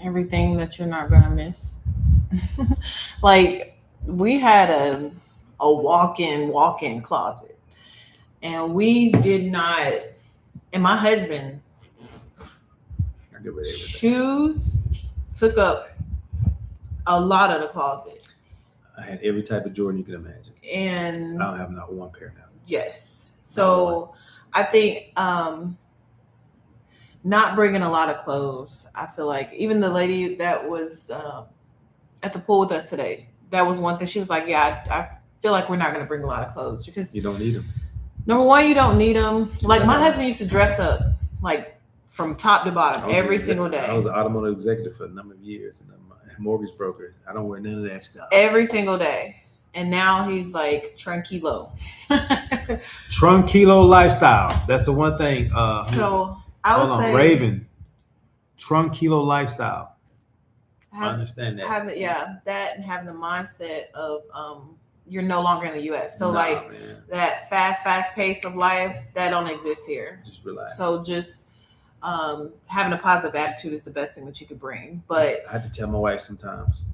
Everything that you're not gonna miss. Like we had a walk-in closet, and we did not. And my husband, shoes took up a lot of the closet. I had every type of Jordan you can imagine, and I don't have not one pair now. Yes, so I think not bringing a lot of clothes. I feel like even the lady that was at the pool with us today, that was one thing. She was like, yeah, I feel like we're not going to bring a lot of clothes because you don't need them. Number one, you don't need them. Like my husband used to dress up like from top to bottom every single day. I was an automotive executive for a number of years and a mortgage broker. I don't wear none of that stuff. Every single day. And now he's like tranquilo. Tranquilo lifestyle. That's the one thing. So I would say Raven. Tranquilo lifestyle. I understand that. That and having the mindset of you're no longer in the US. So that fast pace of life, that don't exist here. Just relax. So just having a positive attitude is the best thing that you could bring. But I had to tell my wife sometimes,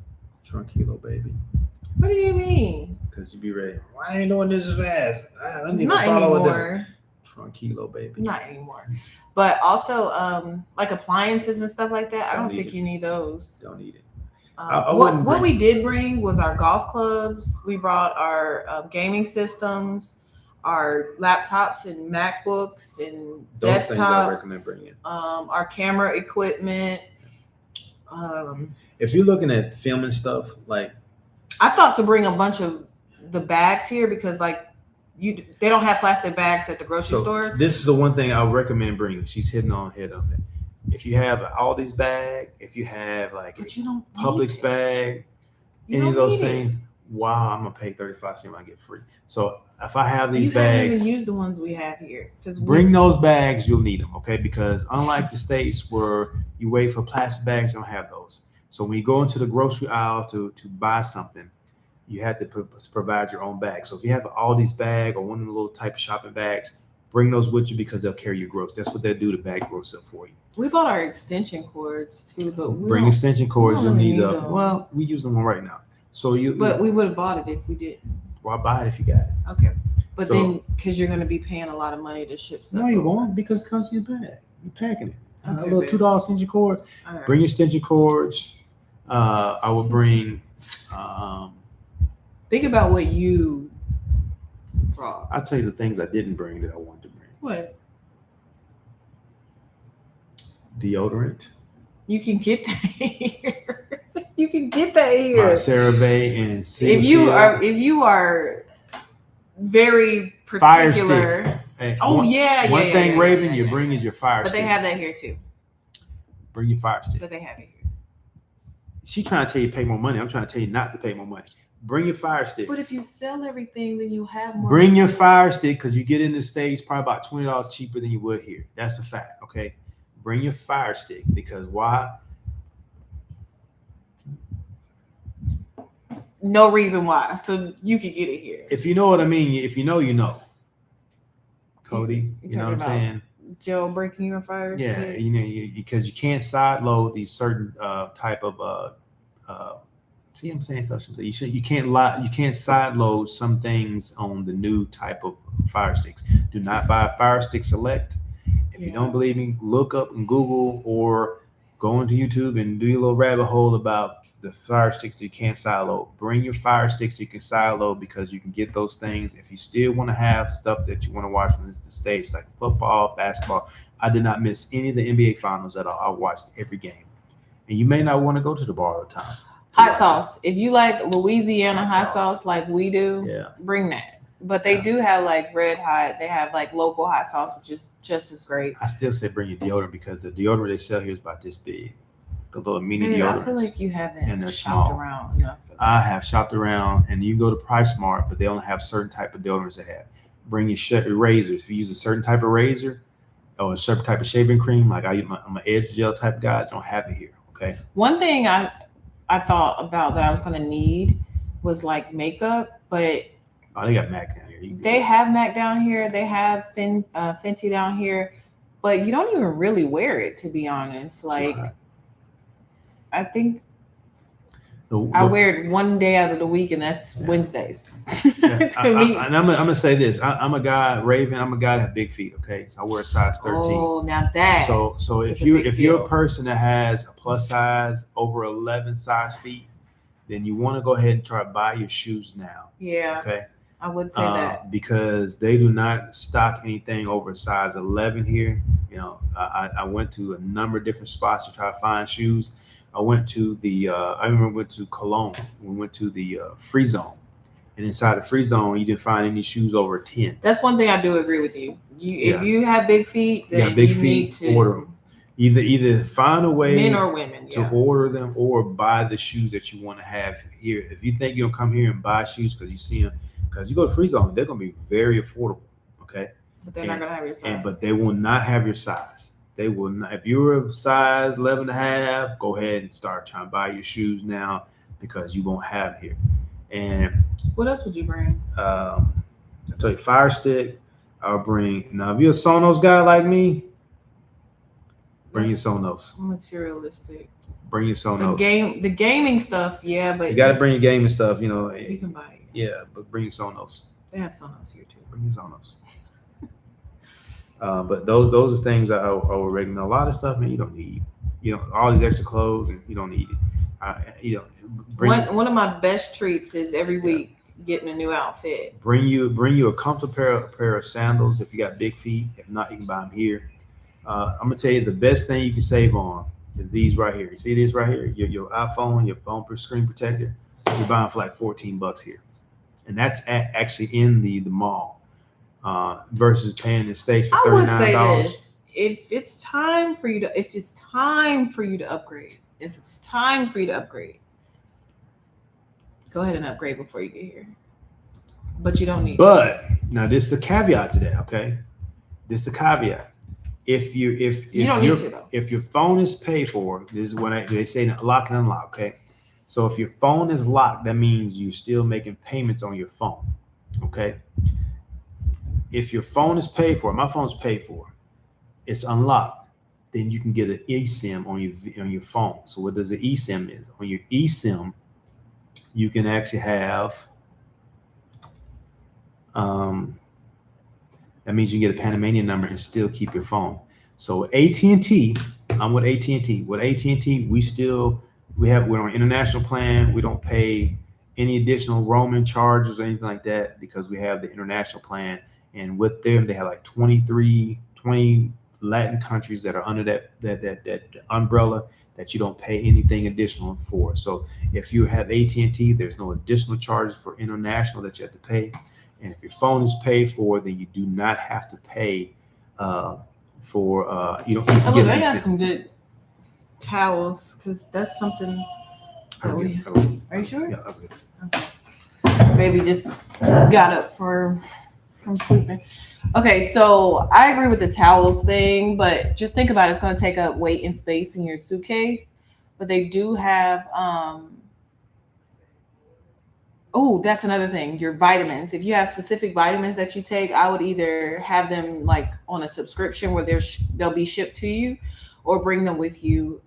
tranquilo, baby. What do you mean? Because you be ready. Why I ain't doing this as fast? Let me Not anymore. Tranquilo, baby. Not anymore. But also, like appliances and stuff like that, I don't think you need those. Don't need it. What we did bring was our golf clubs. We brought our gaming systems, our laptops and MacBooks and those desktops. Things I recommend bringing. Our camera equipment. If you're looking at filming stuff, like I thought to bring a bunch of the bags here because like they don't have plastic bags at the grocery stores. This is the one thing I recommend bringing. She's hitting on head on it. If you have an Aldi's bag, if you have like a Publix bag, any of those things, wow, I'm gonna pay 35 cents when I get free. So if I have these bags, haven't even used the ones we have here. Bring those bags, you'll need them, okay? Because unlike the States where you wait for plastic bags, they don't have those. So when you go into the grocery aisle to buy something, you have to provide your own bag. So if you have an Aldi's bag or one of the little type of shopping bags, bring those with you because they'll carry your groceries. That's what they'll do to bag groceries up for you. We bought our extension cords too, but bring extension cords. You'll need them. Well, we use them right now. So But we would have bought it if we didn't. Well, buy it if you got it. Okay, but then because you're going to be paying a lot of money to ship stuff. No, you won't because it comes in your bag. You're packing it. Okay, a little $2 extension cord. Right. Bring your extension cords. I would bring. Think about what you brought. I'll tell you the things I didn't bring that I wanted to bring. What? Deodorant. You can get that here. You can get that here. CeraVe and Cetaphil. If you are very particular. Fire stick. Hey, one thing, Raven, you bring is your fire stick. But they have that here too. Bring your fire stick. But they have it here. She's trying to tell you to pay more money. I'm trying to tell you not to pay more money. Bring your fire stick. But if you sell everything, then you have more. Bring your fire stick because you get in the States probably about $20 cheaper than you would here. That's a fact. Okay. Bring your fire stick because why? No reason why. So you can get it here. If you know what I mean, if you know, you know. Cody, you know what I'm saying? Jailbreaking your fire Yeah, escape. you know, because you can't side load these certain type of see, I'm saying stuff. You can't side load some things on the new type of fire sticks. Do not buy a fire stick select. If you don't Yeah. believe me, look up and Google or go into YouTube and do your little rabbit hole about the fire sticks you can't side load. Bring your fire sticks you can side load because you can get those things. If you still want to have stuff that you want to watch from the States, like football, basketball, I did not miss any of the NBA finals at all. I watched every game. And you may not want to go to the bar all the time. Hot sauce. If you like Louisiana Hot hot sauce. sauce like we do, Yeah. bring that. But they Yeah. do have like red hot. They have like local hot sauce, which is just as great. I still say bring your deodorant because the deodorant they sell here is about this big. The little mini Babe, deodorants. I feel like you haven't and they're shopped small. around enough for that. I have shopped around, and you go to Price Smart, but they only have certain type of deodorants they have. Bring your razors. If you use a certain type of razor or a certain type of shaving cream, like I'm an edge gel type guy, I don't have it here. Okay. One thing I thought about that I was gonna need was like makeup, but Oh, they got MAC down here. they have MAC down here. They have Fenty down here, but you don't even really wear it, to be honest. Like, I think I wear it one day out of the week, and that's Wednesdays. Yeah. To me. And I'm gonna say this: I'm a guy, Raven. I'm a guy that have big feet. Okay, so I wear a size 13. Oh, now that. So if you're a person that has a plus size over 11 size feet, then you want to go ahead and try to buy your shoes now. Yeah. Okay. I would say that because they do not stock anything over size 11 here. You know, I went to a number of different spots to try to find shoes. I went to I remember we went to Cologne. We went to the Free Zone, and inside the Free Zone, you didn't find any shoes over 10. That's one thing I do agree with you. If you have big feet, then you need to order them. Either find a way, men or women, to order them or buy the shoes that you want to have here. If you think you'll come here and buy shoes because you see them, because you go to Free Zone, they're going to be very affordable. Okay. But they're not going to have your size. But they will not have your size. They will not. If you're a size 11 and a half, go ahead and start trying to buy your shoes now because you won't have here. And what else would you bring? I tell you, Fire Stick. I'll bring. Now, if you're a Sonos guy like me, bring your Sonos. Materialistic. Bring your Sonos. The gaming stuff, yeah, but you got to bring your gaming stuff. You know, you can buy it. Yeah, but bring your Sonos. They have Sonos here too. Bring your Sonos. But those are things I already know. A lot of stuff, man, you don't need. You know, all these extra clothes, and you don't need it. One of my best treats is every week getting a new outfit. Bring you a comfortable pair of sandals if you got big feet. If not, you can buy them here. I'm gonna tell you the best thing you can save on is these right here. You see this right here? Your iPhone, your phone screen protector. You're buying for like $14 here, and that's actually in the mall. Versus paying in the States for $39. I would say this: if it's time for you to upgrade, go ahead and upgrade before you get here. But you don't need. But now this is the caveat to that. Okay, this is the caveat. If you don't need to though. If your phone is paid for, this is when they say lock and unlock. Okay, so if your phone is locked, that means you're still making payments on your phone. Okay. If your phone is paid for, my phone's paid for, it's unlocked, then you can get an eSIM on your phone. So what does an eSIM is? On your eSIM, you can actually have, that means you can get a Panamanian number and still keep your phone. So AT&T, I'm with AT&T. With AT&T, we're on an international plan. We don't pay any additional roaming charges or anything like that because we have the international plan. And with them, they have like 20 Latin countries that are under that umbrella that you don't pay anything additional for. So if you have AT&T, there's no additional charges for international that you have to pay. And if your phone is paid for, then you do not have to pay for you don't. Oh, look, they got some good towels because that's something. Are you sure? Yeah, okay. Maybe just got up from sleeping. Okay, so I agree with the towels thing, but just think about it. It's going to take up weight and space in your suitcase. But they do have Oh, that's another thing. Your vitamins. If you have specific vitamins that you take, I would either have them like on a subscription where they'll be shipped to you, or bring them with you.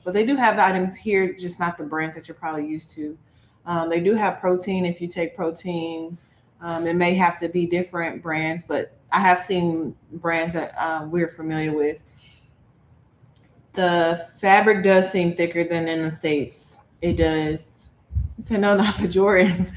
But they do have items here, just not the brands that you're probably used to. They do have protein if you take protein. It may have to be different brands, but I have seen brands that we're familiar with. The fabric does seem thicker than in the States. It does. I said, no, not the Jordans.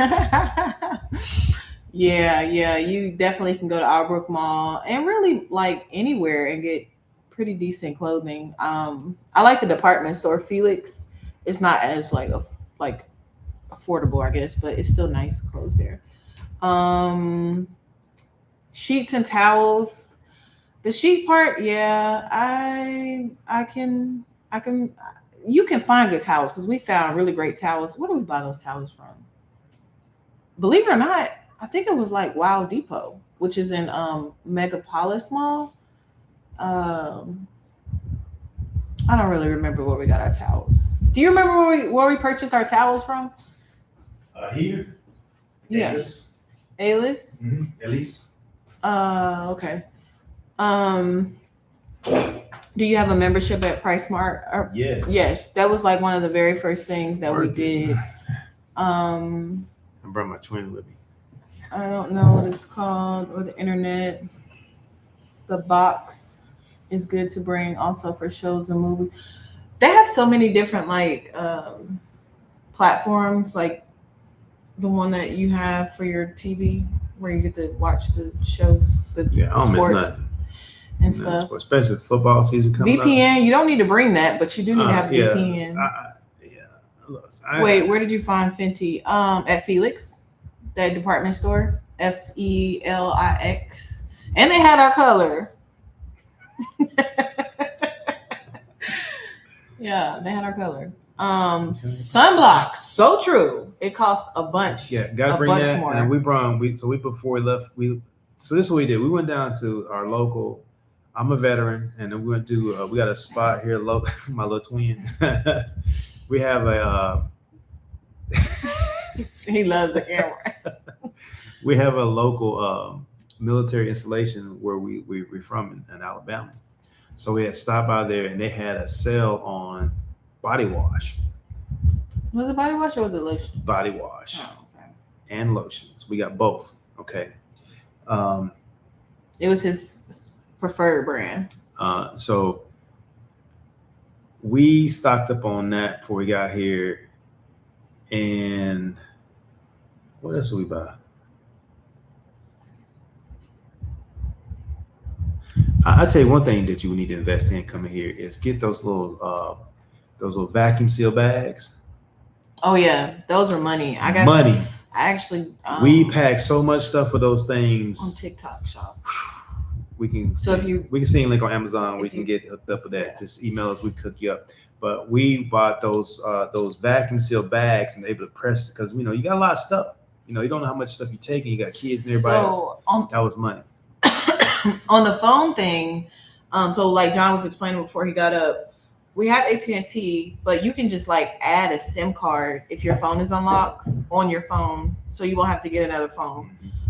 Yeah. You definitely can go to Albrook Mall and really like anywhere and get pretty decent clothing. I like the department store Felix. It's not as like affordable, I guess, but it's still nice clothes there. Um, Sheets and towels. The sheet part, yeah, I can you can find good towels because we found really great towels. Where do we buy those towels from? Believe it or not, I think it was like Wild Depot, which is in Megapolis Mall. Um, I don't really remember where we got our towels. Do you remember where we purchased our towels from? Here. Yeah. Alice. Elise. Okay. Um, do you have a membership at PriceSmart? Yes. Yes, that was like one of the very first things that we did. I brought my twin with me. I don't know what it's called or the internet. The box is good to bring also for shows and movies. They have so many different like platforms, like the one that you have for your TV where you get to watch the shows, the sports and stuff. Especially football season coming up. VPN, you don't need to bring that, but you do need to have VPN. Wait, where did you find Fenty? At Felix, that department store, Felix, and they had our color. Yeah, they had our color. Sunblock, so true. It costs a bunch. Yeah, gotta bring that. More. And we before we left, so this is what we did. We went down to our local. I'm a veteran, and then we went to we got a spot here, my little twin. We have a. He loves the camera. We have a local military installation where we're from in Alabama. So we had stopped by there, and they had a sale on body wash. Was it body wash or was it lotion? Body wash. Oh, okay. And lotions. We got both. Okay. It was his preferred brand. So we stocked up on that before we got here. And what else did we buy? I'll tell you one thing that you need to invest in coming here is get those little vacuum seal bags. Oh yeah, those are money. I got money. I actually we pack so much stuff for those things on TikTok Shop. We can see a link on Amazon. We can get hooked up with that. Yeah. Just email us. We cook you up. But we bought those vacuum seal bags and able to press because you got a lot of stuff. You don't know how much stuff you take, and you got kids and everybody else. That was money. On the phone thing, so like John was explaining before he got up, we have AT&T, but you can just like add a SIM card if your phone is unlocked on your phone, so you won't have to get another phone.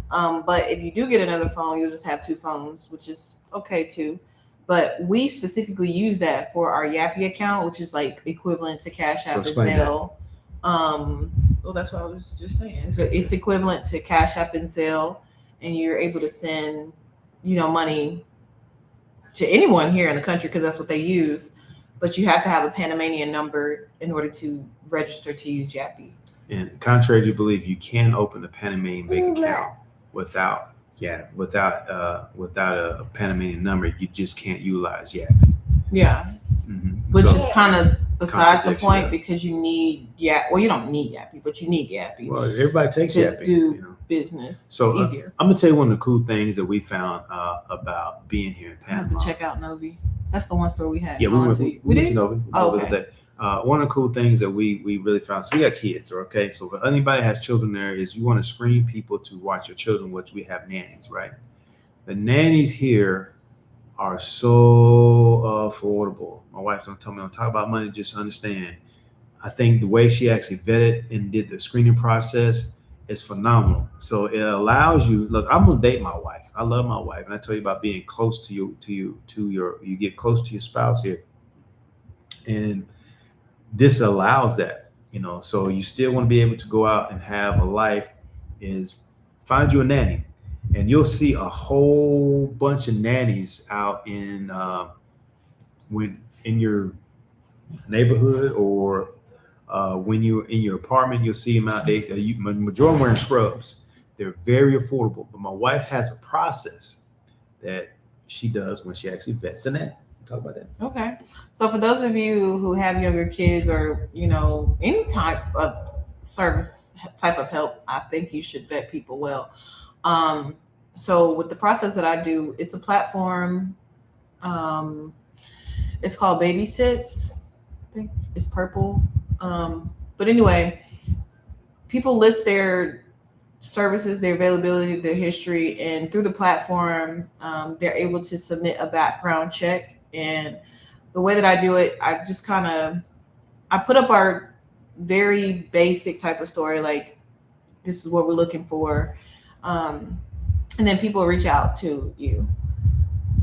But if you do get another phone, you'll just have two phones, which is okay too. But we specifically use that for our Yappy account, which is like equivalent to Cash App and Zelle. Well, that's what I was just saying. So it's equivalent to Cash App and Zelle, and you're able to send money to anyone here in the country because that's what they use. But you have to have a Panamanian number in order to register to use Yappy. And contrary to belief, you can open a Panamanian bank account without a Panamanian number. You just can't utilize Yappy. Yeah. Mm-hmm. Which is kind of besides the point because you need Yappy. Well, you don't need Yappy, but you need Yappy. Well, everybody takes Yappy. Do business. So it's easier. I'm gonna tell you one of the cool things that we found about being here in Panama. I have to check out Novi. That's the one store we had. Yeah, we went to Novi. Oh, okay. One of the cool things that we really found. So we got kids, okay. So if anybody has children there, is you want to screen people to watch your children, which we have nannies, right? The nannies here are so affordable. My wife don't talk about money. Just understand. I think the way she actually vetted and did the screening process, is phenomenal. So it allows you. Look, I'm gonna date my wife. I love my wife, and I tell you about being close to you get close to your spouse here, and this allows that. So you still want to be able to go out and have a life. Is find you a nanny, and you'll see a whole bunch of nannies out when in your neighborhood, or when you're in your apartment, you'll see them out there. Majority wearing scrubs. They're very affordable. But my wife has a process that she does when she actually vets a nanny. Talk about that. Okay. So for those of you who have younger kids, or any type of service type of help, I think you should vet people well. So with the process that I do, it's a platform. It's called Babysits. I think it's purple. But anyway, people list their services, their availability, their history, and through the platform, they're able to submit a background check. And the way that I do it, I put up our very basic type of story, like this is what we're looking for, and then people reach out to you.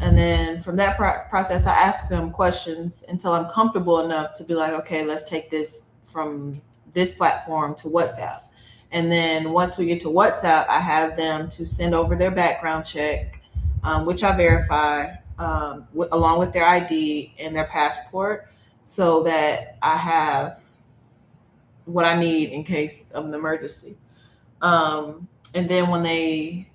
And then from that process, I ask them questions until I'm comfortable enough to be like, okay, let's take this from this platform to WhatsApp. And then once we get to WhatsApp, I have them to send over their background check, which I verify along with their ID and their passport, so that I have what I need in case of an emergency. And then when they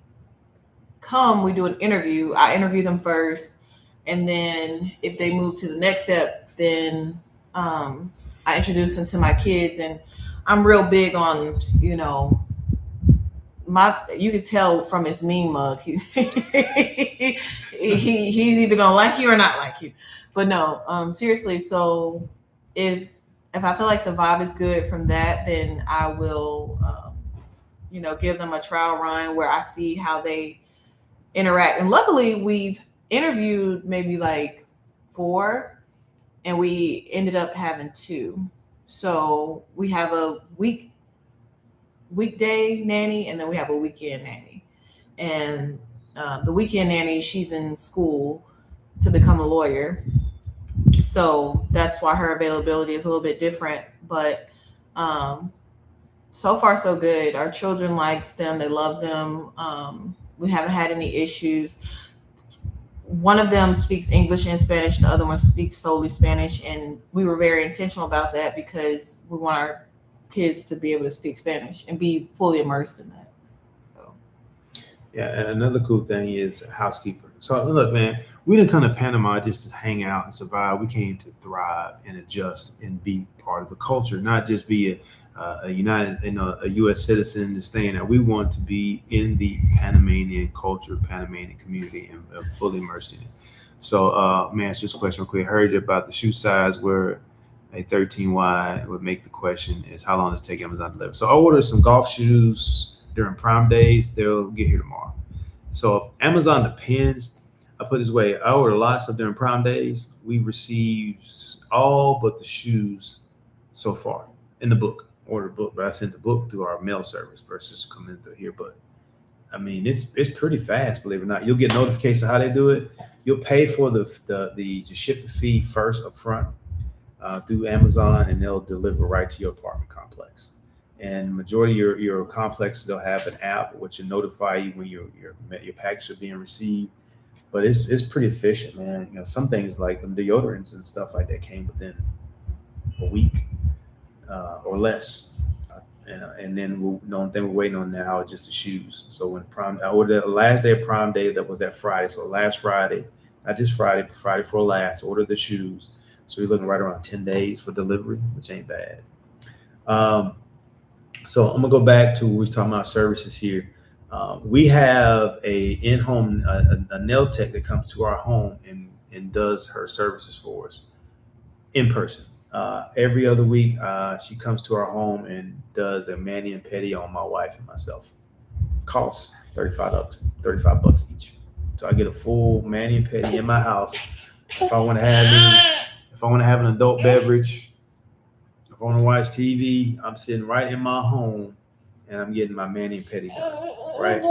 come, we do an interview. I interview them first, and then if they move to the next step, then I introduce them to my kids. And I'm real big on, you could tell from his meme mug, he's either gonna like you or not like you. But no, seriously. So if I feel like the vibe is good from that, then I will, give them a trial run where I see how they interact. And luckily, we've interviewed maybe like 4, and we ended up having 2. So we have a weekday nanny, and then we have a weekend nanny. And the weekend nanny, she's in school to become a lawyer, so that's why her availability is a little bit different. But so far so good. Our children likes them, they love them. We haven't had any issues. One of them speaks English and Spanish, the other one speaks solely Spanish, and we were very intentional about that because we want our kids to be able to speak Spanish and be fully immersed in that. So yeah, and another cool thing is a housekeeper. So look, man, we didn't come to Panama just to hang out and survive. We came to thrive and adjust and be part of the culture, not just be a U.S. citizen just staying there. We want to be in the Panamanian culture, Panamanian community, and fully immersed in it. So, man, it's just a question real quick. I heard about the shoe size where a 13 wide would make the question is how long does it take Amazon to deliver? So I ordered some golf shoes during Prime days. They'll get here tomorrow. So Amazon depends. I put it this way. I ordered lots of during Prime days. We received all but the shoes so far in the book. Ordered book, but I sent the book through our mail service versus coming through here. But I mean, it's pretty fast, believe it or not. You'll get notification how they do it. You'll pay for the shipping fee first up front through Amazon, and they'll deliver right to your apartment complex. And majority of your complex, they'll have an app which will notify you when your package is being received. But it's pretty efficient, man. Some things like the deodorants and stuff like that came within a week or less. And then the only thing we're waiting on now is just the shoes. So when I ordered the last day of Prime Day, that was that Friday. So last Friday, not just Friday, but Friday before last, ordered the shoes. So we're looking right around 10 days for delivery, which ain't bad. So I'm gonna go back to what we were talking about services here. We have a in-home a nail tech that comes to our home and does her services for us in person. Every other week, she comes to our home and does a mani and pedi on my wife and myself. Costs $35 each. So I get a full mani and pedi in my house. If I want to have an adult beverage, if I want to watch TV, I'm sitting right in my home and I'm getting my mani and pedi done, right?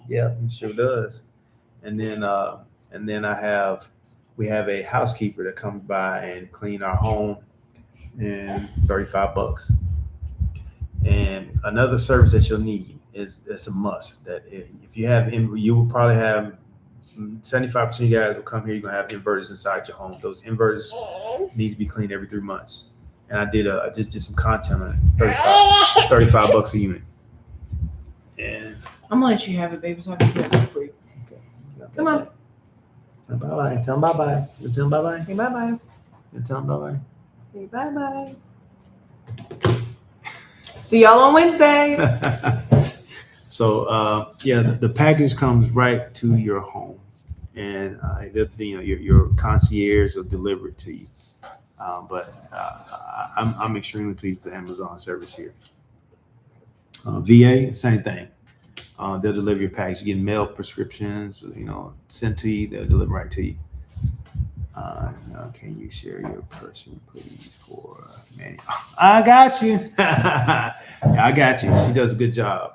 Yeah, it sure does. And then we have a housekeeper that comes by and clean our home, and $35. And another service that you'll need is it's a must that if you have you will probably have 75% of you guys will come here. You're gonna have inverters inside your home. Those inverters need to be cleaned every 3 months. And I just did some content on it. $35 a unit. And I'm gonna let you have it, baby, so I can get to sleep. okay. Come on. Tell them bye bye. Tell them bye bye. Tell them bye bye. Say bye bye. Tell them bye bye. Say bye bye. See y'all on Wednesday. So yeah, the package comes right to your home, and your concierge will deliver it to you. But I'm extremely pleased with the Amazon service here. VA, same thing. They'll deliver your package. You get mail prescriptions, sent to you. They'll deliver right to you. Can you share your person, please, for Manny? I got you. I got you. She does a good job.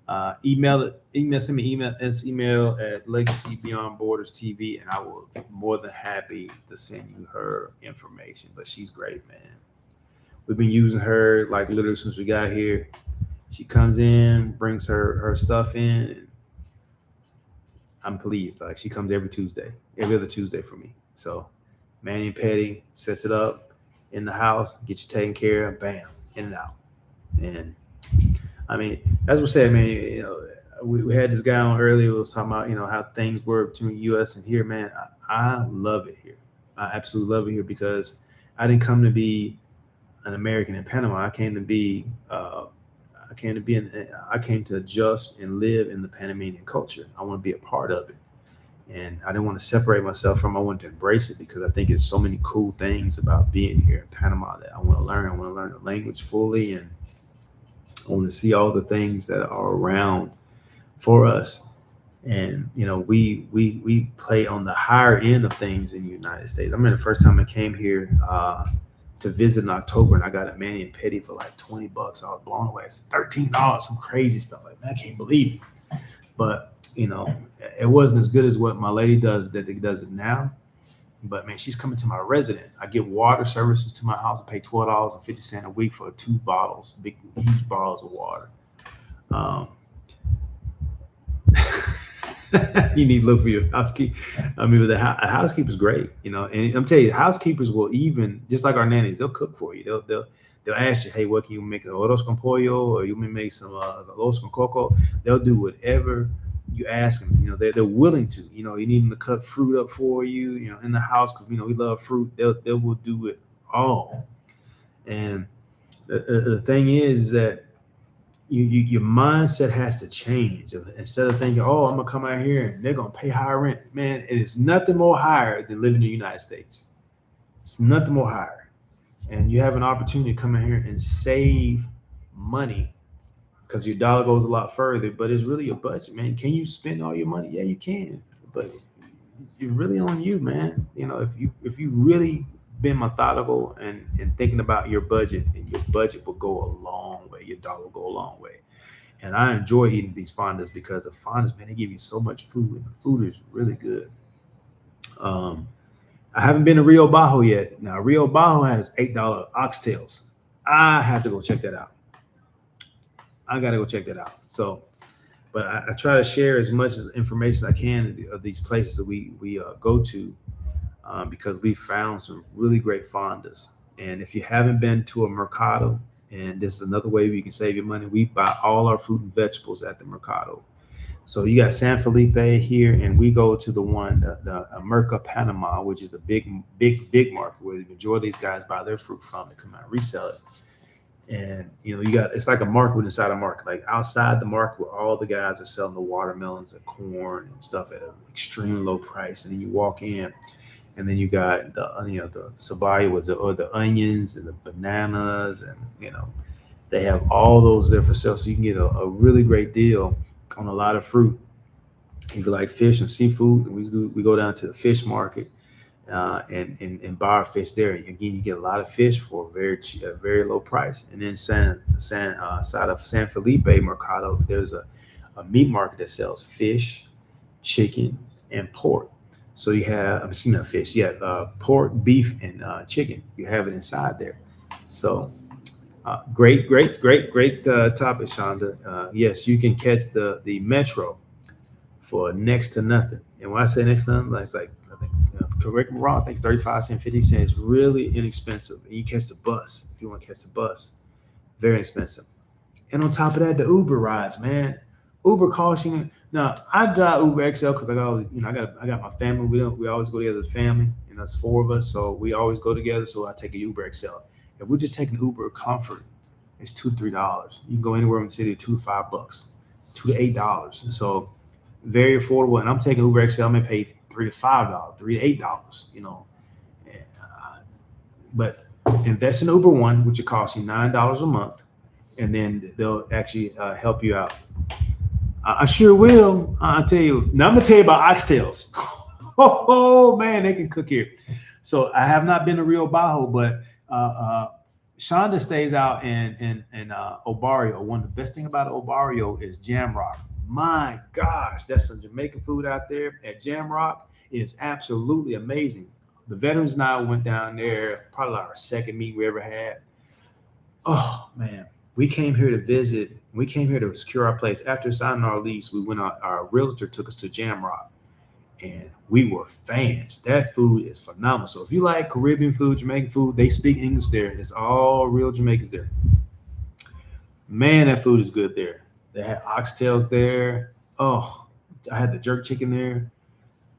Send me email at Legacy Beyond Borders TV, and I will be more than happy to send you her information. But she's great, man. We've been using her like literally since we got here. She comes in, brings her stuff in, and I'm pleased. Like she comes every other Tuesday for me. So Manny and Petty sets it up in the house, get you taken care of, bam, in and out. And I mean, as we said, man, we had this guy on earlier who was talking about, how things were between U.S. and here, man. I love it here. I absolutely love it here because I didn't come to be an American in Panama. I came to adjust and live in the Panamanian culture. I want to be a part of it. And I didn't want to separate myself from it. I wanted to embrace it because I think there's so many cool things about being here in Panama that I want to learn. I want to learn the language fully, and I want to see all the things that are around for us. And, we play on the higher end of things in the United States. I remember the first time I came here to visit in October, and I got a mani and pedi for like $20. I was blown away. It's $13, some crazy stuff. Like, man, I can't believe it. But, it wasn't as good as what my lady does it now. But man, she's coming to my resident. I get water services to my house. I pay $12.50 a week for 2 bottles, huge bottles of water. You need to look for your housekeeper. I mean, the housekeeper's great, and I'm telling you, housekeepers will even, just like our nannies, they'll cook for you. They'll ask you, hey, what can you make? Arroz con pollo, or you may make some arroz con coco. They'll do whatever you ask them. They're willing to. You need them to cut fruit up for you. In the house because we love fruit. They will do it all. And the thing is that your mindset has to change. Instead of thinking, oh, I'm gonna come out here and they're gonna pay higher rent. Man, it is nothing more higher than living in the United States. It's nothing more higher. And you have an opportunity to come in here and save money because your dollar goes a lot further, but it's really your budget, man. Can you spend all your money? Yeah, you can, but it's really on you, man. If you really been methodical and thinking about your budget, and your budget will go a long way. Your dollar will go a long way. And I enjoy eating these fondas because the fondas, man, they give you so much food, and the food is really good. I haven't been to Rio Bajo yet. Now, Rio Bajo has $8 oxtails. I have to go check that out. I got to go check that out. So, but I try to share as much information as I can of these places that we go to because we found some really great fondas. And if you haven't been to a mercado, and this is another way you can save your money, we buy all our fruit and vegetables at the mercado. So you got San Felipe here, and we go to the one, the Merca Panama, which is a big market where the majority of these guys buy their fruit from and come out and resell it. And it's like a market inside a market, like outside the market where all the guys are selling the watermelons and corn and stuff at an extremely low price. And then you walk in, and then you got the sabaya or the onions and the bananas, and they have all those there for sale, so you can get a really great deal on a lot of fruit. If you like fish and seafood, and we go down to the fish market, and bar fish there. Again, you get a lot of fish for a very cheap, a very low price. And then side of San Felipe Mercado, there's a meat market that sells fish, chicken, and pork. So you have, excuse me, not fish. You have pork, beef, and chicken. You have it inside there. So great topic, Shonda. Yes, you can catch the metro for next to nothing. And when I say next to nothing, it's like, I think, correct me wrong, I think 35 cents, 50 cents, really inexpensive. And you catch the bus if you want to catch the bus, very expensive. And on top of that, the Uber rides, man. Uber costs you. Now I drive Uber XL because I got, I got my family. We always go together as family, and that's four of us, so we always go together. So I take a Uber XL. If we're just taking Uber Comfort, it's $2 to $3. You can go anywhere in the city, $2 to $5, $2 to $8. So very affordable. And I'm taking Uber XL. I may pay $3 to $5, $3 to $8. And, but invest in Uber One, which will cost you $9 a month, and then they'll actually help you out. I sure will. I'll tell you. Now I'm gonna tell you about oxtails. Oh man, they can cook here. So I have not been to Rio Bajo, but Shonda stays out in Obarrio. One of the best thing about Obarrio is Jam Rock. My gosh, that's some Jamaican food out there at Jam Rock. It's absolutely amazing. The veterans and I went down there, probably our second meet we ever had. Oh man, we came here to visit. We came here to secure our place. After signing our lease, we went on. Our realtor took us to Jam Rock, and we were fans. That food is phenomenal. So if you like Caribbean food, Jamaican food, they speak English there. It's all real Jamaicans there. Man, that food is good there. They had oxtails there. Oh, I had the jerk chicken there.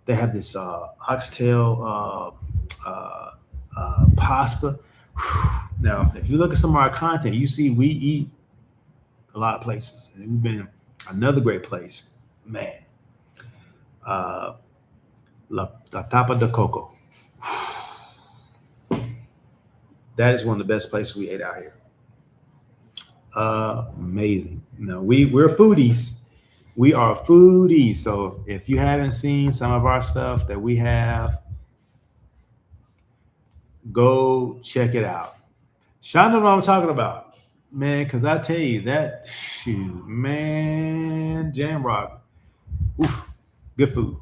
They have this oxtail pasta. Now, if you look at some of our content, you see we eat a lot of places. And we've been another great place, man. La Tapa de Coco. That is one of the best places we ate out here. Amazing. No, we're foodies. We are foodies. So if you haven't seen some of our stuff that we have, go check it out. Shonda know what I'm talking about, man, because I tell you that, shoot, man, Jam Rock, oof, good food,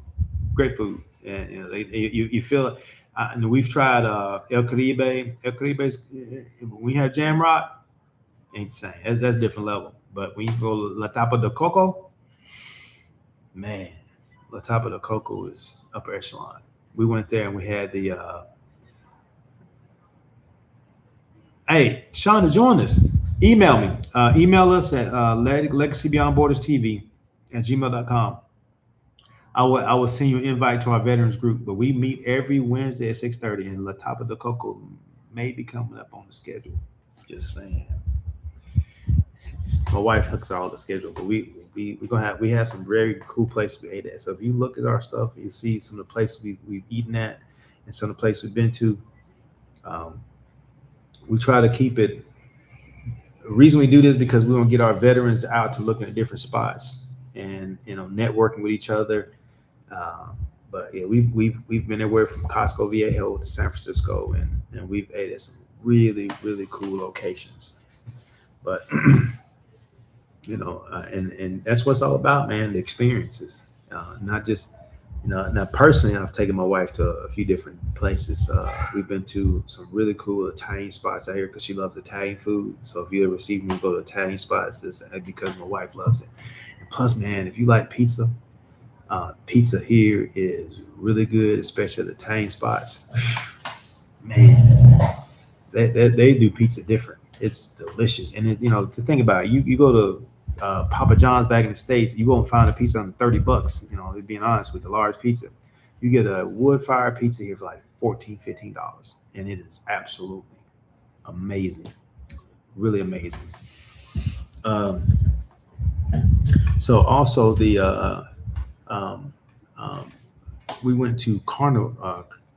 great food. And you feel it. And we've tried El Caribe. El Caribe's, when we have Jam Rock, ain't the same. That's a different level. But when you go La Tapa de Coco, man, La Tapa de Coco is upper echelon. We went there and we had the hey, Shonda, join us. Email me. Email us at legacybeyondborderstv@gmail.com. I will send you an invite to our veterans group, but we meet every Wednesday at 6:30, and La Tapa de Coco may be coming up on the schedule. Just saying. My wife hooks all the schedule, but we have some very cool places we ate at. So if you look at our stuff, you see some of the places we've eaten at, and some of the places we've been to. We try to keep it. The reason we do this is because we want to get our veterans out to looking at different spots and networking with each other. But yeah, we've been everywhere from Costco Viejo to San Francisco, and we've ate at some really cool locations. But and that's what it's all about, man. The experiences, not just. Now personally, I've taken my wife to a few different places. We've been to some really cool Italian spots out here because she loves Italian food. So if you ever see me go to Italian spots, it's because my wife loves it. And plus, man, if you like pizza, pizza here is really good, especially at the Italian spots. Man, they do pizza different. It's delicious. And the thing about it, you go to Papa John's back in the States, you won't find a pizza under $30. Being honest with a large pizza, you get a wood fire pizza here for like $14, $15, and it is absolutely amazing, really amazing. So also we went to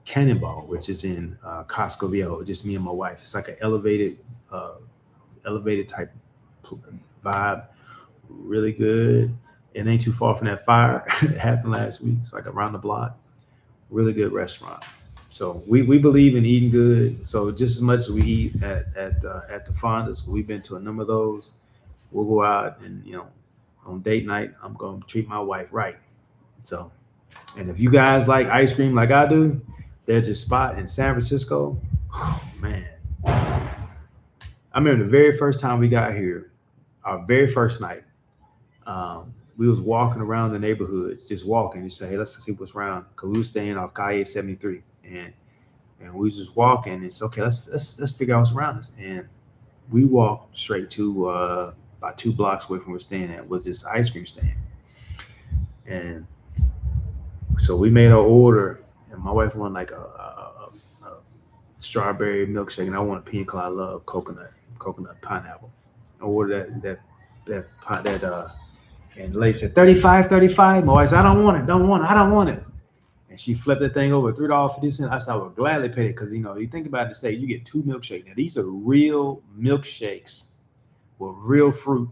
Cannonball, which is in Costco Viejo, just me and my wife. It's like an elevated type vibe. Really good. It ain't too far from that fire that happened last week. It's like around the block. Really good restaurant. So we believe in eating good. So just as much as we eat at the Fondas, we've been to a number of those. We'll go out and on date night, I'm gonna treat my wife right. So, and if you guys like ice cream like I do, there's a spot in San Francisco. Oh, man, I remember the very first time we got here, our very first night. We was walking around the neighborhoods, just walking. Just say, hey, let's see what's around, because we was staying off Calle 73, and we was just walking. And it's okay. Let's figure out what's around us. And we walked straight to about 2 blocks away from where we're staying at was this ice cream stand. And so we made our order, and my wife wanted like a strawberry milkshake, and I want a pina colada. I love coconut pineapple. I ordered that and the lady said 35, 35. My wife said, I don't want it, I don't want it. And she flipped that thing over, $3.50. I said, I would gladly pay it, because you think about it, in the state, you get 2 milkshakes. Now these are real milkshakes with real fruit.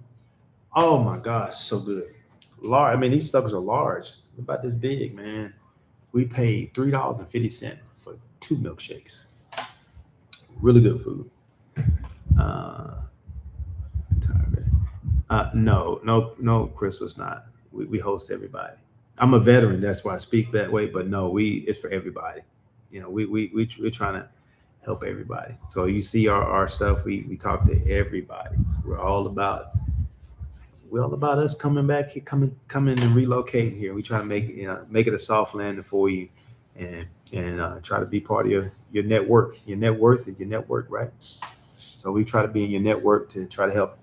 Oh my gosh, so good. Large. I mean, these suckers are large, about this big, man. We paid $3.50 for 2 milkshakes. Really good food. No, Chris was not. We host everybody. I'm a veteran, that's why I speak that way. But no, it's for everybody. We're trying to help everybody. So you see our stuff. We talk to everybody. We're all about us coming back here, coming and relocating here. We try to make it a soft landing for you, and try to be part of your network. Your net worth is your network, right? So we try to be in your network to try to help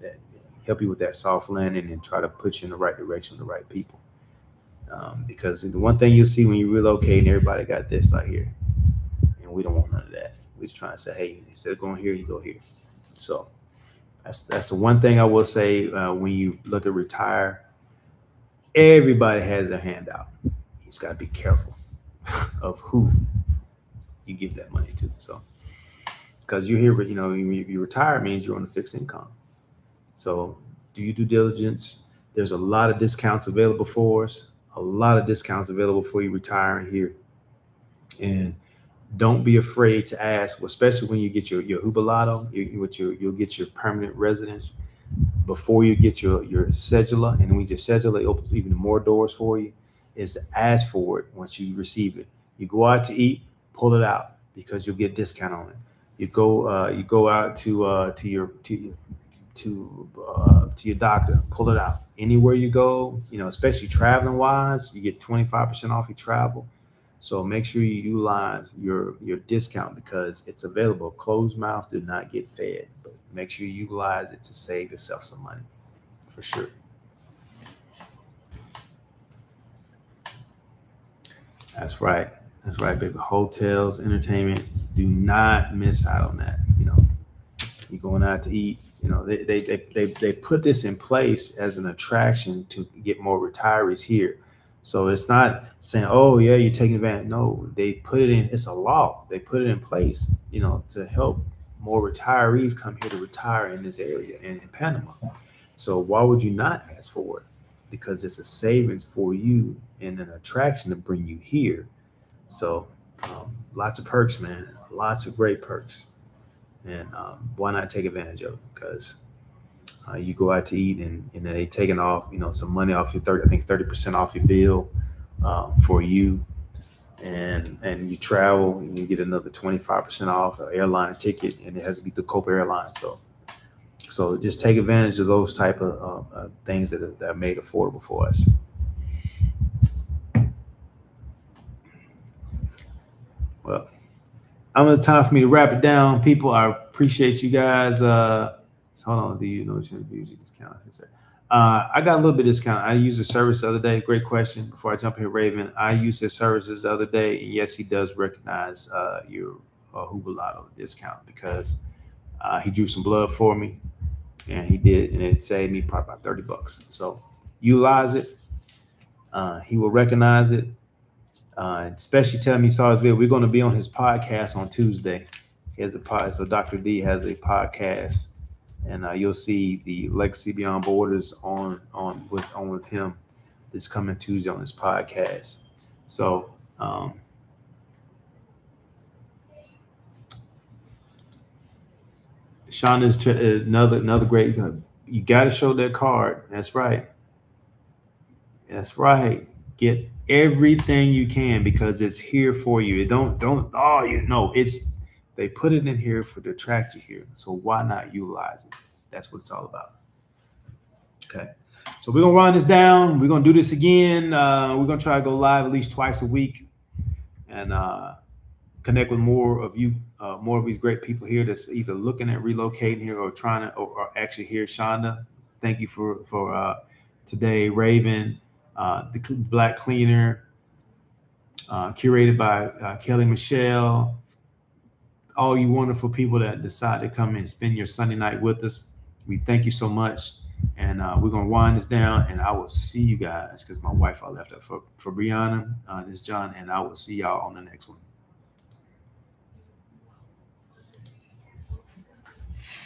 you with that soft landing and try to put you in the right direction with the right people. Because the one thing you'll see when you relocate, and everybody got this like here, and we don't want none of that. We're just trying to say, hey, instead of going here, you go here. So that's the one thing I will say. When you look at retire, everybody has their hand out. You just got to be careful of who you give that money to. So, because you're here, you retire means you're on a fixed income. So do your due diligence. There's a lot of discounts available for us. A lot of discounts available for you retiring here. And don't be afraid to ask, especially when you get your jubilado, you'll get your permanent residence before you get your cedula. And when your cedula, it opens even more doors for you, is to ask for it once you receive it. You go out to eat, pull it out, because you'll get discount on it. You go out to your doctor, pull it out. Anywhere you go, especially traveling wise, you get 25% off your travel. So make sure you utilize your discount, because it's available. Closed mouths do not get fed, but make sure you utilize it to save yourself some money, for sure. That's right. That's right, baby. Hotels, entertainment, do not miss out on that. You're going out to eat. They put this in place as an attraction to get more retirees here. So it's not saying, oh yeah, you're taking advantage. No, they put it in. It's a law. They put it in place, to help more retirees come here to retire in this area and in Panama. So why would you not ask for it? Because it's a savings for you and an attraction to bring you here. So lots of perks, man. Lots of great perks. And why not take advantage of it? Because you go out to eat, and then they taking off, some money off your 30% off your bill for you, and you travel, and you get another 25% off an airline ticket, and it has to be the Copa Airlines. So just take advantage of those type of things that are made affordable for us. Well, I'm gonna time for me to wrap it down. People, I appreciate you guys. Hold on, do you know what your music discount? I got a little bit of discount. I used the service the other day. Great question. Before I jump here, Raven, I used his services the other day, and yes, he does recognize your jubilado discount, because he drew some blood for me, and he did, and it saved me probably about $30. So utilize it. He will recognize it. Especially tell me he saw his video. We're going to be on his podcast on Tuesday. He has a podcast. So Dr. D has a podcast, and you'll see the Legacy Beyond Borders on with him this coming Tuesday on his podcast. So Shonda's another great. You got to show that card. That's right. That's right. Get everything you can because it's here for you. It don't oh you know it's they put it in here for to attract you here. So why not utilize it? That's what it's all about. Okay. So we're gonna run this down. We're gonna do this again. We're gonna try to go live at least twice a week and connect with more of these great people here that's either looking at relocating here or trying to or actually here. Shonda, thank you for today. Raven, the Black Cleaner, curated by Kelly Michelle. All you wonderful people that decide to come and spend your Sunday night with us. We thank you so much. And we're going to wind this down. And I will see you guys because my wife, I left her for Brianna, this John. And I will see y'all on the next one.